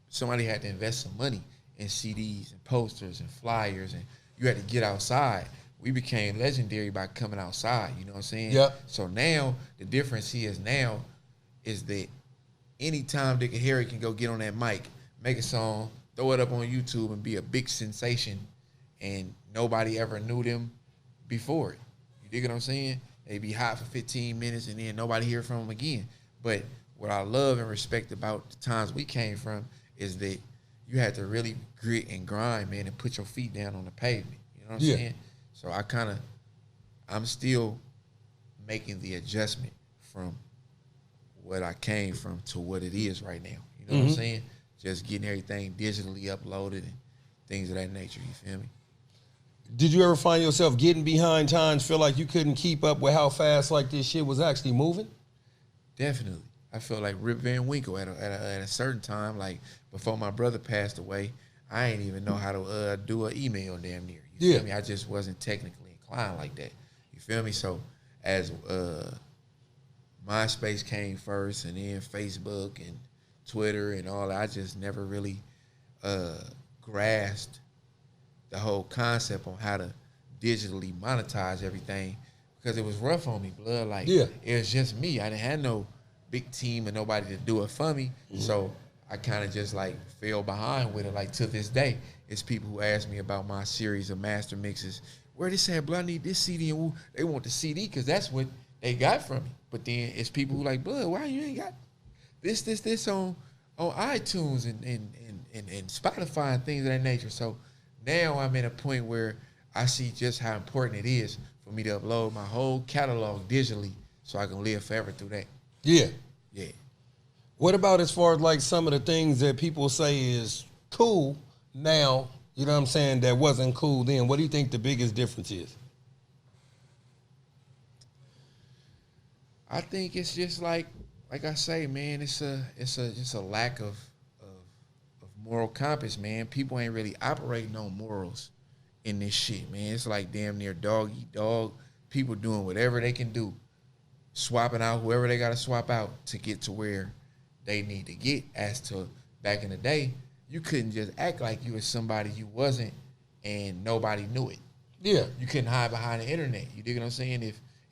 Somebody had to invest some money and CDs and posters and flyers, and you had to get outside. We became legendary by coming outside, you know what I'm saying? Yep. So now, the difference is that anytime Dick and Harry can go get on that mic, make a song, throw it up on YouTube, and be a big sensation, and nobody ever knew them before it. You dig what I'm saying? They be hot for 15 minutes, and then nobody hear from them again. But what I love and respect about the times we came from is that you had to really grit and grind, man, and put your feet down on the pavement. You know what I'm saying? So I'm still making the adjustment from what I came from to what it is right now. You know what I'm saying? Just getting everything digitally uploaded and things of that nature. You feel me? Did you ever find yourself getting behind times, feel like you couldn't keep up with how fast like this shit was actually moving? Definitely. I felt like Rip Van Winkle at a certain time, like before my brother passed away. I ain't even know how to do an email damn near. You feel me? I just wasn't technically inclined like that. You feel me? So as MySpace came first, and then Facebook and Twitter and all that, I just never really grasped the whole concept on how to digitally monetize everything, because it was rough on me, blood. Like, it was just me. I didn't have no big team and nobody to do it for me. So I kind of just like fell behind with it. Like to this day, it's people who ask me about my series of master mixes. Where they say, blood, I need this CD, and they want the CD because that's what they got from me. But then it's people who like, blood, why you ain't got this on iTunes and Spotify and things of that nature. So now I'm at a point where I see just how important it is for me to upload my whole catalog digitally so I can live forever through that. Yeah. Yeah. What about as far as like some of the things that people say is cool now, you know what I'm saying, that wasn't cool then? What do you think the biggest difference is? I think it's just like I say, man, it's just a lack of moral compass, man. People ain't really operating on morals in this shit, man. It's like damn near dog eat dog. People doing whatever they can do, swapping out whoever they got to swap out to get to where they need to get. As to back in the day, you couldn't just act like you was somebody you wasn't and nobody knew it. Yeah. You couldn't hide behind the internet. You dig what I'm saying?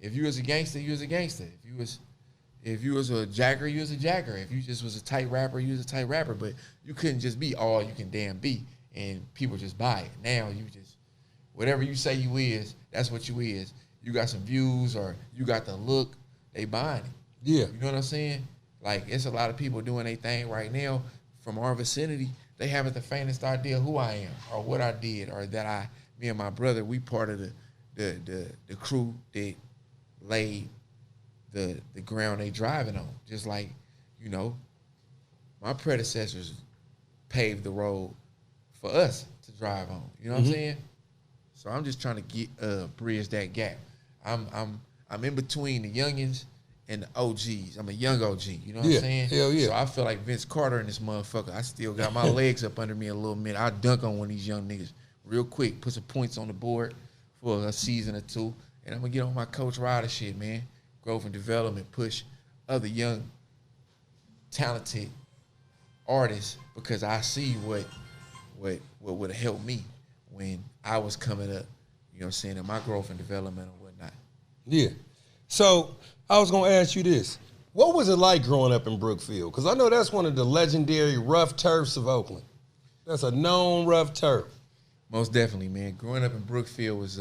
If you was a gangster, you was a gangster. If you was a jacker, you was a jacker. If you just was a tight rapper, you was a tight rapper. But you couldn't just be all you can damn be, and people just buy it. Now you just, whatever you say you is, that's what you is. You got some views or you got the look, they buying it. Yeah. You know what I'm saying? Like, it's a lot of people doing their thing right now from our vicinity. They haven't the faintest idea who I am or what I did, or that me and my brother, we part of the crew that laid the ground they driving on. Just like, you know, my predecessors paved the road for us to drive on. You know what I'm saying? So I'm just trying to bridge that gap. I'm in between the youngins and the OGs. I'm a young OG. You know what I'm saying? Hell yeah. So I feel like Vince Carter in this motherfucker. I still got my legs up under me a little minute. I'll dunk on one of these young niggas real quick, put some points on the board for a season or two, and I'm gonna get on my Coach Ryda shit, man. Growth and development, push other young, talented artists, because I see what would have helped me when I was coming up, you know what I'm saying, in my growth and development or whatnot. Yeah. So I was going to ask you this. What was it like growing up in Brookfield? Because I know that's one of the legendary rough turfs of Oakland. That's a known rough turf. Most definitely, man. Growing up in Brookfield was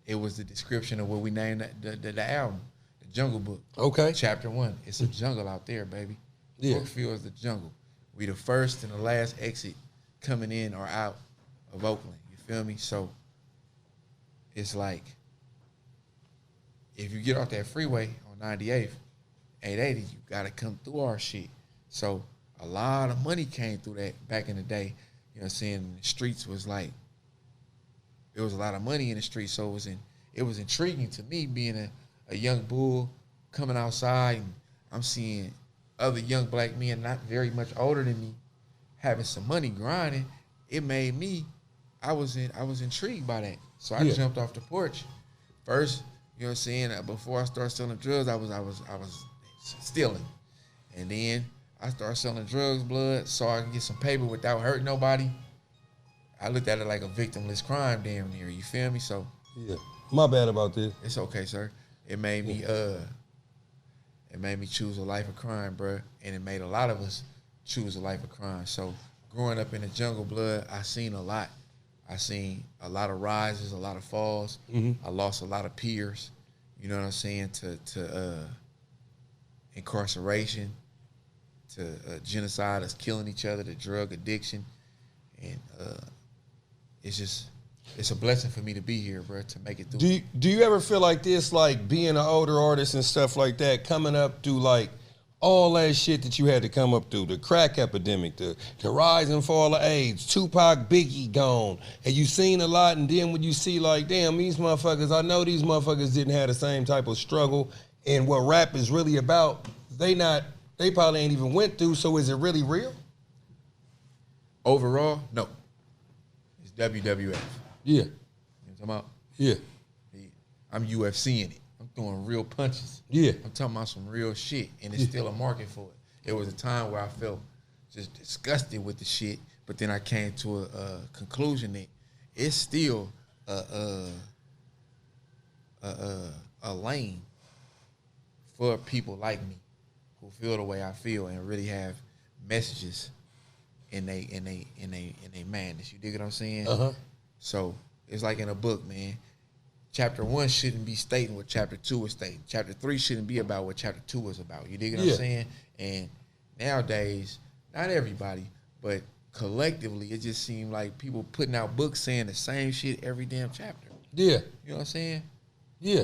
it was the description of what we named the album, The Jungle Book. Okay. Chapter 1. It's a jungle out there, baby. Yeah. Brookfield is the jungle. We the first and the last exit coming in or out of Oakland. You feel me? So it's like, if you get off that freeway on 98th, 880, you gotta come through our shit. So a lot of money came through that back in the day. You know what I'm saying? The streets was like, there was a lot of money in the streets, so it was intriguing to me being a young bull coming outside, and I'm seeing other young black men not very much older than me having some money grinding. It made me, I was intrigued by that. So I jumped off the porch. First, you know what I'm saying, before I started selling drugs, I was stealing. And then I started selling drugs, blood, so I can get some paper without hurting nobody. I looked at it like a victimless crime damn near, you feel me? So Yeah. My bad about this. it's okay, sir. It made me choose a life of crime, bro. And it made a lot of us choose a life of crime. So growing up in the jungle, blood, I seen a lot. I seen a lot of rises, a lot of falls. Mm-hmm. I lost a lot of peers, you know what I'm saying, to incarceration, to genocide, us killing each other, to drug addiction. And it's a blessing for me to be here, bro, to make it through. Do you ever feel like this, like being an older artist and stuff like that, coming up through like all that shit that you had to come up through, the crack epidemic, the rise and fall of AIDS, Tupac, Biggie gone, and you seen a lot, and then when you see like, damn, these motherfuckers, I know these motherfuckers didn't have the same type of struggle, and what rap is really about, they probably ain't even went through, so is it really real? Overall, no. It's WWF. Yeah. You know what I'm talking about? Yeah. I'm UFC in it. I'm throwing real punches. Yeah. I'm talking about some real shit, and there's still a market for it. There was a time where I felt just disgusted with the shit, but then I came to a conclusion that it's still a lane for people like me who feel the way I feel and really have messages in they madness. You dig what I'm saying? Uh-huh. So it's like in a book, man. Chapter 1 shouldn't be stating what chapter 2 is stating. Chapter 3 shouldn't be about what chapter 2 is about. You dig what I'm saying? And nowadays, not everybody, but collectively, it just seems like people putting out books saying the same shit every damn chapter. Yeah. You know what I'm saying? Yeah.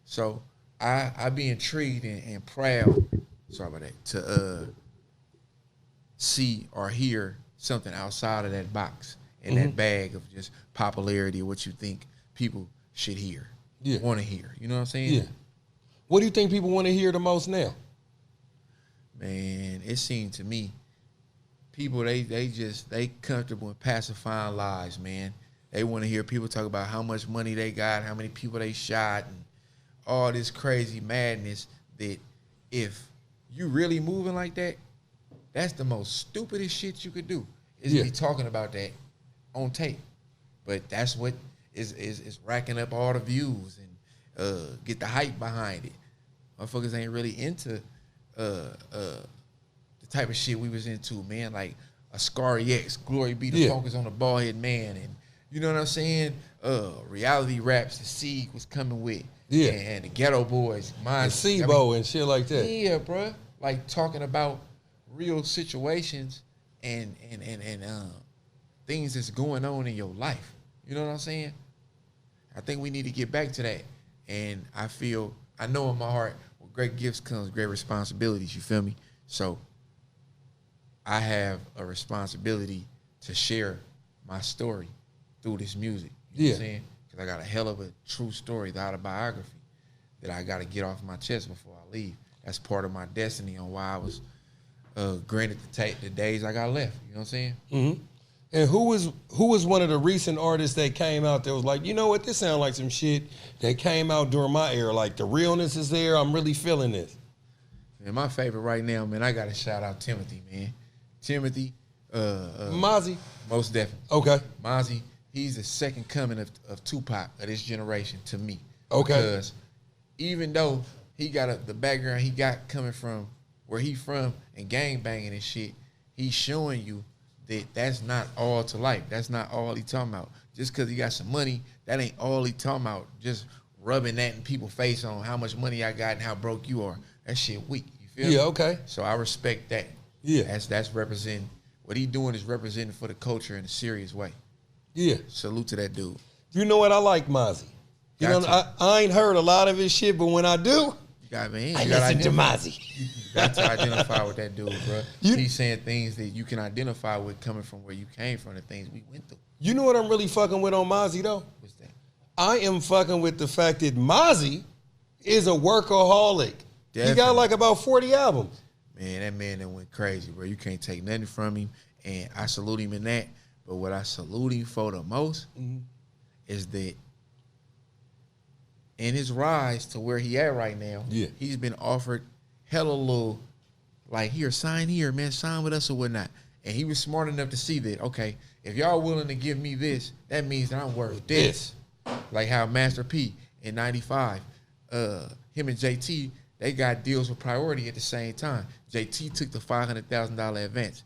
So I be intrigued and proud, sorry about that, to see or hear something outside of that box and that bag of just popularity, what you think people should hear, want to hear. You know what I'm saying? Yeah. What do you think people want to hear the most now? Man, it seemed to me, people, they comfortable in pacifying lies, man. They want to hear people talk about how much money they got, how many people they shot, and all this crazy madness that if you really moving like that, that's the most stupidest shit you could do, is be talking about that on tape. But that's what is racking up all the views and get the hype behind it. Motherfuckers ain't really into the type of shit we was into, man, like a Scary X, Glory Be the Focus on the Bald-Head Man, and you know what I'm saying? Reality raps, the Sieg was coming with. Yeah. And the Ghetto Boys, and SIBO and shit like that. Yeah, bro. Like talking about real situations and things that's going on in your life. You know what I'm saying? I think we need to get back to that. And I know in my heart, with great gifts comes great responsibilities, you feel me? So I have a responsibility to share my story through this music. You know what I'm saying? Because I got a hell of a true story, the autobiography, that I got to get off my chest before I leave. That's part of my destiny on why I was granted the days I got left. You know what I'm saying? Mm-hmm. And who was one of the recent artists that came out that was like, you know what, this sounds like some shit that came out during my era. Like the realness is there. I'm really feeling this. Man, my favorite right now, man, I got to shout out Timothy, man. Timothy. Mozzie? Most definitely. Okay. Mozzie, he's the second coming of Tupac of this generation to me. Okay. Because even though he got the background he got coming from where he from and gang banging and shit, he's showing you that that's not all to life. That's not all he talking about. Just because he got some money, that ain't all he talking about. Just rubbing that in people's face on how much money I got and how broke you are. That shit weak. You feel me? Yeah, okay. So I respect that. Yeah. That's representing, what he doing is representing for the culture in a serious way. Yeah. Salute to that dude. You know what? I like Mozzie. You know, I ain't heard a lot of his shit, but when I do, I listen to Mozzie. You got to identify with that dude, bro. He's saying things that you can identify with coming from where you came from, the things we went through. You know what I'm really fucking with on Mozzie, though? What's that? I am fucking with the fact that Mozzie is a workaholic. Definitely. He got like about 40 albums. Man, that man that went crazy, bro. You can't take nothing from him, and I salute him in that. But what I salute him for the most is that in his rise to where he at right now, he's been offered hella little like, here, sign here, man, sign with us or whatnot. And he was smart enough to see that, okay, if y'all willing to give me this, that means that I'm worth this. Like how Master P in 95, him and JT, they got deals with priority at the same time. JT took the $500,000 advance.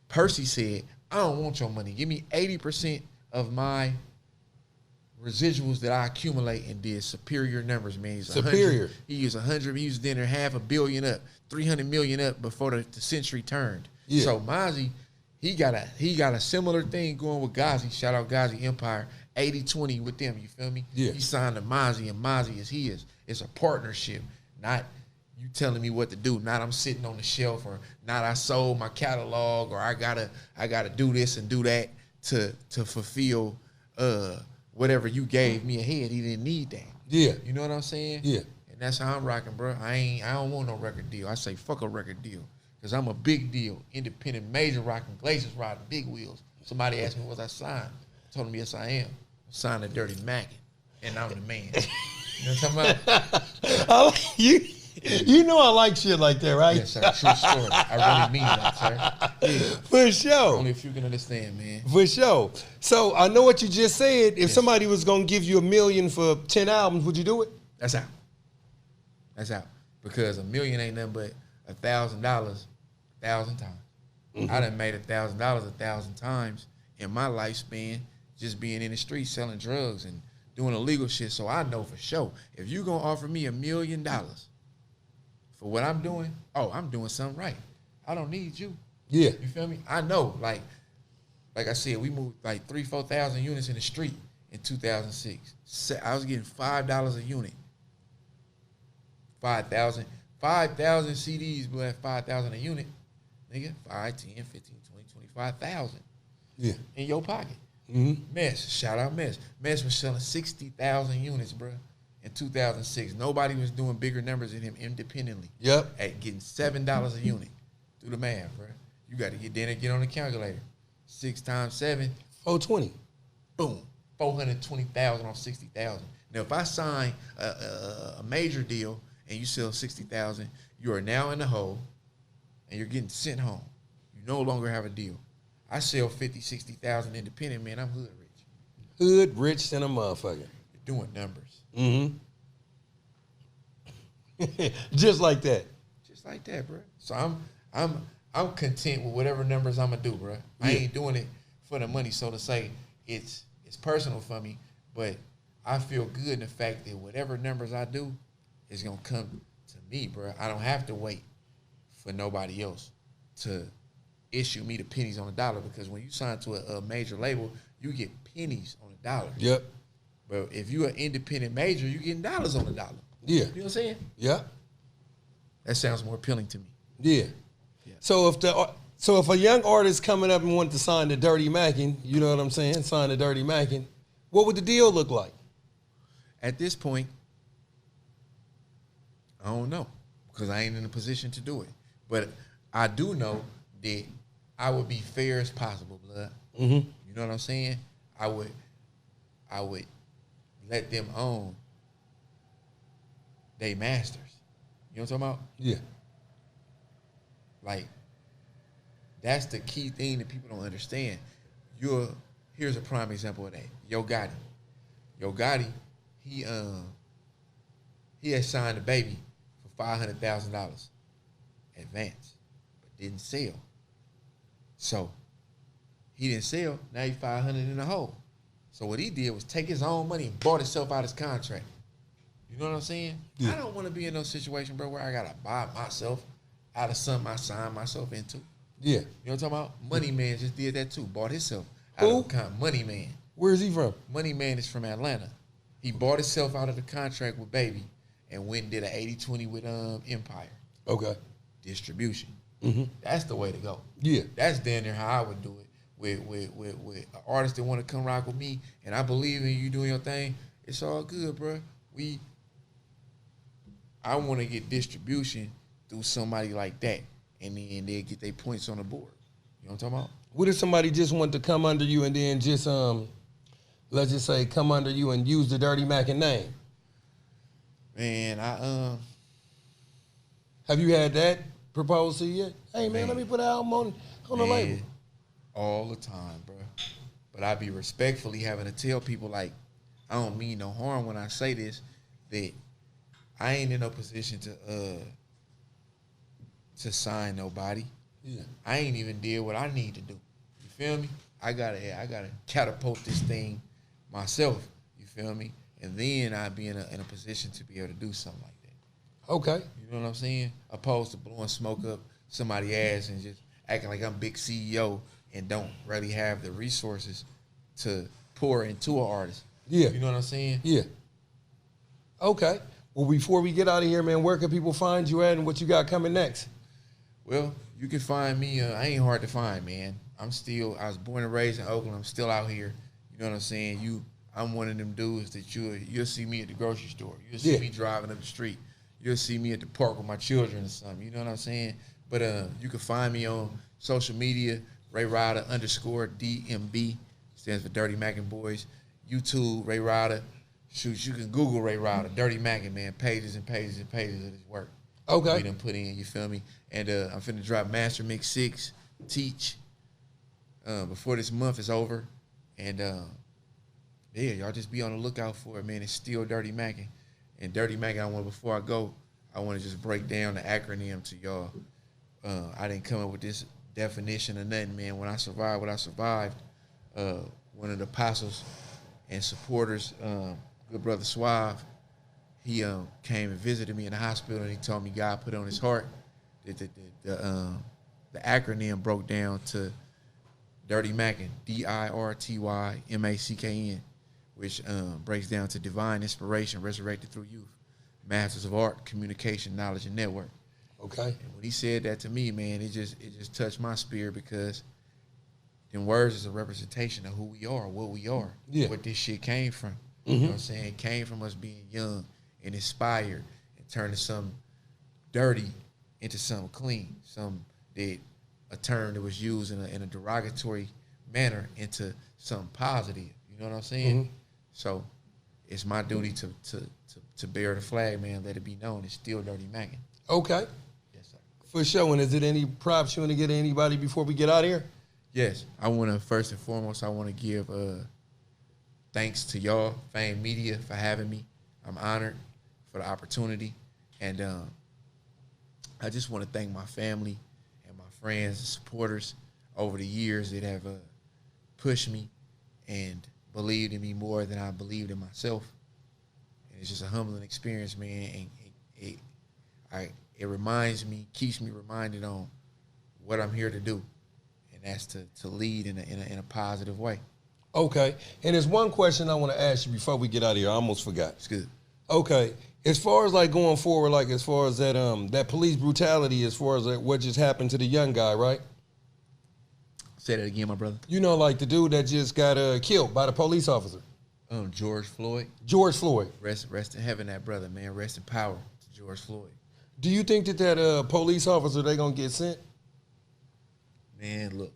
Percy said, I don't want your money. Give me 80% of my residuals that I accumulate, and did superior numbers, man. Superior. He used 100. He used dinner $500 million up, 300 million up before the century turned. Yeah. So Mozzie, he got a similar thing going with Ghazi. Shout out Ghazi Empire. 80-20 with them, you feel me? Yeah. He signed to Mozzie, and Mozzie is his. It's a partnership, not you telling me what to do. Not I'm sitting on the shelf, or not I sold my catalog, or I gotta do this and do that to fulfill whatever you gave me ahead. He didn't need that. Yeah. You know what I'm saying? Yeah. And that's how I'm rocking, bro. I don't want no record deal. I say fuck a record deal. Cause I'm a big deal, independent, major rocking, Glaciers riding, big wheels. Somebody asked me, was I signed? I told him, yes, I am. I'm signed to Dirty Mackin, and I'm the man. You know what I'm talking about? You know I like shit like that, right? Yes, sir. True story. I really mean that, sir. Yeah. For sure. Only if you can understand, man. For sure. So I know what you just said. If somebody was gonna give you $1 million for 10 albums, would you do it? That's out. That's out. Because $1 million ain't nothing but $1,000 1,000 times. I done made $1,000 1,000 times in my lifespan, just being in the street selling drugs and doing illegal shit. So I know for sure, if you gonna offer me $1 million for what I'm doing, oh, I'm doing something right. I don't need you. Yeah. You feel me? I know, like I said, we moved like 3,000-4,000 units in the street in 2006. I was getting $5 a unit. 5,000 CDs, but at 5,000 a unit, nigga, 5, 10, 15, 20, 25,000. Yeah. In your pocket. Mm-hmm. Mess, shout out Mess. Mess was selling 60,000 units, bro, in 2006. Nobody was doing bigger numbers than him independently. Yep. At getting $7 a unit. Do the math, bro. You got to get on the calculator. 6 times 7. 420. Boom. 420,000 on 60,000. Now, if I sign a major deal and you sell 60,000, you are now in the hole and you're getting sent home. You no longer have a deal. I sell 50, 60,000 independent, man. I'm hood rich. Hood rich than a motherfucker. You're doing numbers. Mm-hmm. Just like that. Just like that, bro. So I'm content with whatever numbers I'm gonna do, bro. I ain't doing it for the money, so to say. It's personal for me, but I feel good in the fact that whatever numbers I do is gonna come to me, bro. I don't have to wait for nobody else to issue me the pennies on the dollar, because when you sign to a major label, you get pennies on the dollar. Yep. But if you're an independent major, you're getting dollars on the dollar. Yeah. You know what I'm saying? Yeah. That sounds more appealing to me. Yeah. So if a young artist coming up and wanted to sign to Dirty Mackin, you know what I'm saying? Sign to Dirty Mackin, what would the deal look like? At this point, I don't know, because I ain't in a position to do it. But I do know that I would be fair as possible, blood. Mm-hmm. You know what I'm saying? I would let them own they masters. You know what I'm talking about? Yeah. Like, that's the key thing that people don't understand. Here's a prime example of that. Yo Gotti, he had signed a baby for $500,000 advance, but didn't sell. So he didn't sell. Now he's 500 in the hole. So what he did was take his own money and bought himself out his contract. You know what I'm saying? Yeah. I don't want to be in no situation, bro, where I gotta buy myself out of something I signed myself into. Yeah. You know what I'm talking about? Money Man just did that too. Bought himself out of the contract. Money Man. Where's he from? Money Man is from Atlanta. He bought himself out of the contract with Baby and went and did an 80-20 with Empire. Okay. Distribution. Mm-hmm. That's the way to go. Yeah. That's down there how I would do it. With an artist that want to come rock with me, and I believe in you doing your thing, it's all good, bro. I want to get distribution through somebody like that, and then they get their points on the board. You know what I'm talking about? What if somebody just want to come under you and then just let's just say come under you and use the Dirty Mackin name? Man, have you had that? proposed to you yet? Hey, man, let me put an album on the label. All the time, bro. But I be respectfully having to tell people, like, I don't mean no harm when I say this, that I ain't in no position to sign nobody. Yeah. I ain't even did what I need to do. You feel me? I gotta catapult this thing myself. You feel me? And then I'd be in a position to be able to do something like that. Okay. You know what I'm saying? Opposed to blowing smoke up somebody's ass and just acting like I'm big CEO and don't really have the resources to pour into an artist. Yeah. You know what I'm saying? Yeah. Okay. Well, before we get out of here, man, where can people find you at and what you got coming next? Well, you can find me. I ain't hard to find, man. I was born and raised in Oakland. I'm still out here. You know what I'm saying? I'm one of them dudes that you'll see me at the grocery store. You'll see me driving up the street. You'll see me at the park with my children or something. You know what I'm saying? But you can find me on social media, Ryda _DMB, stands for Dirty Mackin' Boys. YouTube, Ryda. Shoot, you can Google Ryda, Dirty Mackin', man. Pages and pages and pages of this work. Okay. We done put in, you feel me? And I'm finna drop Master Mix 6, Teach, before this month is over. And y'all just be on the lookout for it, man. It's still Dirty Mackin'. And Dirty Mackin', before I go, I want to just break down the acronym to y'all. I didn't come up with this definition or nothing, man. When I survived what I survived, one of the apostles and supporters, good brother Suave, he came and visited me in the hospital, and he told me God put on his heart that the acronym broke down to Dirty Mackin', DIRTYMACKN, which breaks down to divine inspiration resurrected through youth, masters of art, communication, knowledge, and network. Okay. And when he said that to me, man, it just touched my spirit, because them words is a representation of who we are, what we are, what this shit came from. You know what I'm saying? It came from us being young and inspired and turning something dirty into something clean, a term that was used in a derogatory manner into something positive. You know what I'm saying? So it's my duty to bear the flag, man. Let it be known it's still Dirty Mackin'. Okay. Yes, sir. For sure. And is it any props you want to get to anybody before we get out of here? Yes. I want to, first and foremost, I want to give thanks to y'all, Fame Media, for having me. I'm honored for the opportunity. And I just want to thank my family and my friends and supporters over the years that have pushed me and believed in me more than I believed in myself. And it's just a humbling experience, man. And it reminds me, keeps me reminded on what I'm here to do. And that's to lead in a positive way. Okay. And there's one question I want to ask you before we get out of here. I almost forgot. It's good. Okay. As far as like going forward, like as far as that police brutality, as far as what just happened to the young guy, right? Say that again, my brother. You know, like the dude that just got killed by the police officer. George Floyd. George Floyd. Rest in heaven, that brother, man. Rest in power to George Floyd. Do you think that police officer, they gonna get sent? Man, look,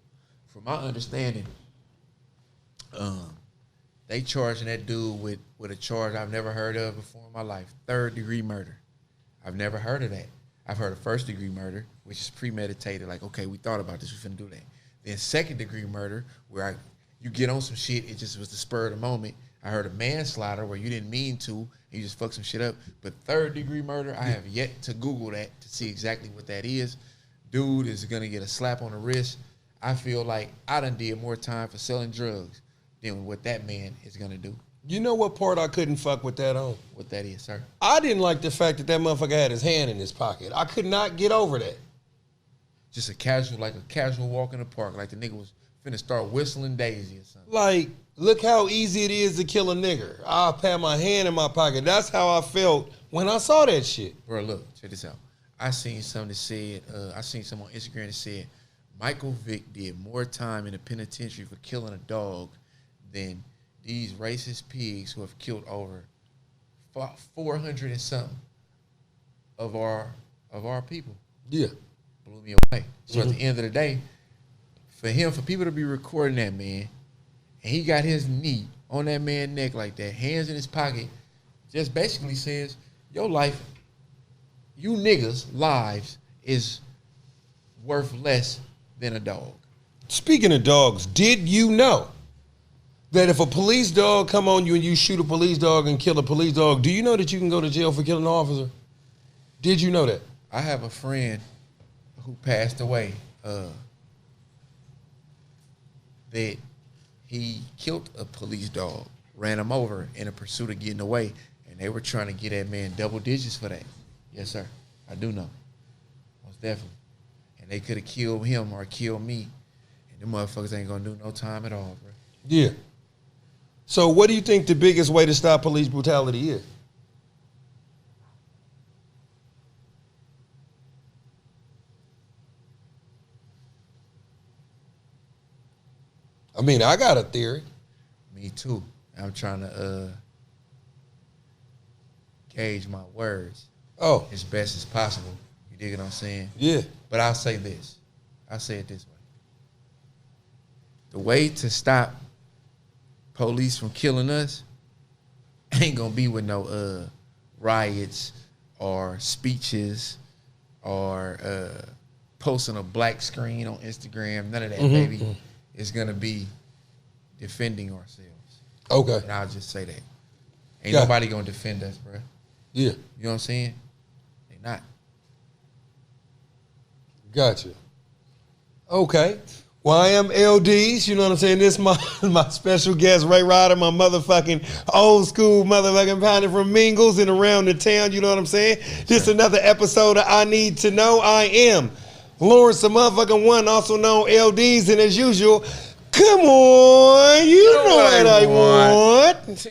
from my understanding, they charging that dude with a charge I've never heard of before in my life, 3rd-degree murder. I've never heard of that. I've heard of 1st-degree murder, which is premeditated, like, okay, we thought about this, we finna do that. Then 2nd-degree murder, where you get on some shit, it just was the spur of the moment. I heard of manslaughter, where you didn't mean to, and you just fucked some shit up. But 3rd-degree murder, I have yet to Google that to see exactly what that is. Dude is gonna get a slap on the wrist. I feel like I done did more time for selling drugs than what that man is gonna do. You know what part I couldn't fuck with that on? What that is, sir? I didn't like the fact that motherfucker had his hand in his pocket. I could not get over that. Just a casual walk in the park, like the nigga was finna start whistling Daisy or something. Like, look how easy it is to kill a nigger. I'll have my hand in my pocket. That's how I felt when I saw that shit. Bro, look, check this out. I seen something that said, I seen something on Instagram that said, Michael Vick did more time in the penitentiary for killing a dog than these racist pigs who have killed over 400 and something of our people. Yeah. Blew me away. So at the end of the day, for people to be recording that man, and he got his knee on that man's neck like that, hands in his pocket, just basically says, your life, you niggas' lives is worth less than a dog. Speaking of dogs, did you know that if a police dog come on you and you shoot a police dog and kill a police dog, do you know that you can go to jail for killing an officer? Did you know that? I have a friend who passed away that he killed a police dog, ran him over in a pursuit of getting away, and they were trying to get that man double digits for that. Yes, sir. I do know. Most definitely. And they could have killed him or killed me, and them motherfuckers ain't gonna do no time at all, bro. Yeah. So what do you think the biggest way to stop police brutality is? I mean, I got a theory. Me too. I'm trying to gauge my words as best as possible. You dig what I'm saying? Yeah. But I'll say this. I'll say it this way. The way to stop police from killing us ain't gonna be with no riots or speeches or posting a black screen on Instagram. None of that, baby. It's gonna be defending ourselves. Okay. And I'll just say that. Ain't nobody gonna defend us, bro. Yeah. You know what I'm saying? They not. Gotcha. Okay. Well, I am L-Deez, you know what I'm saying? This is my special guest, Ryda, my motherfucking old school motherfucking pounder from Mingles and around the town, you know what I'm saying? This is another episode of I Need to Know. I am Lawrence the motherfucking one, also known L-Deez, and as usual, come on, you know what I want.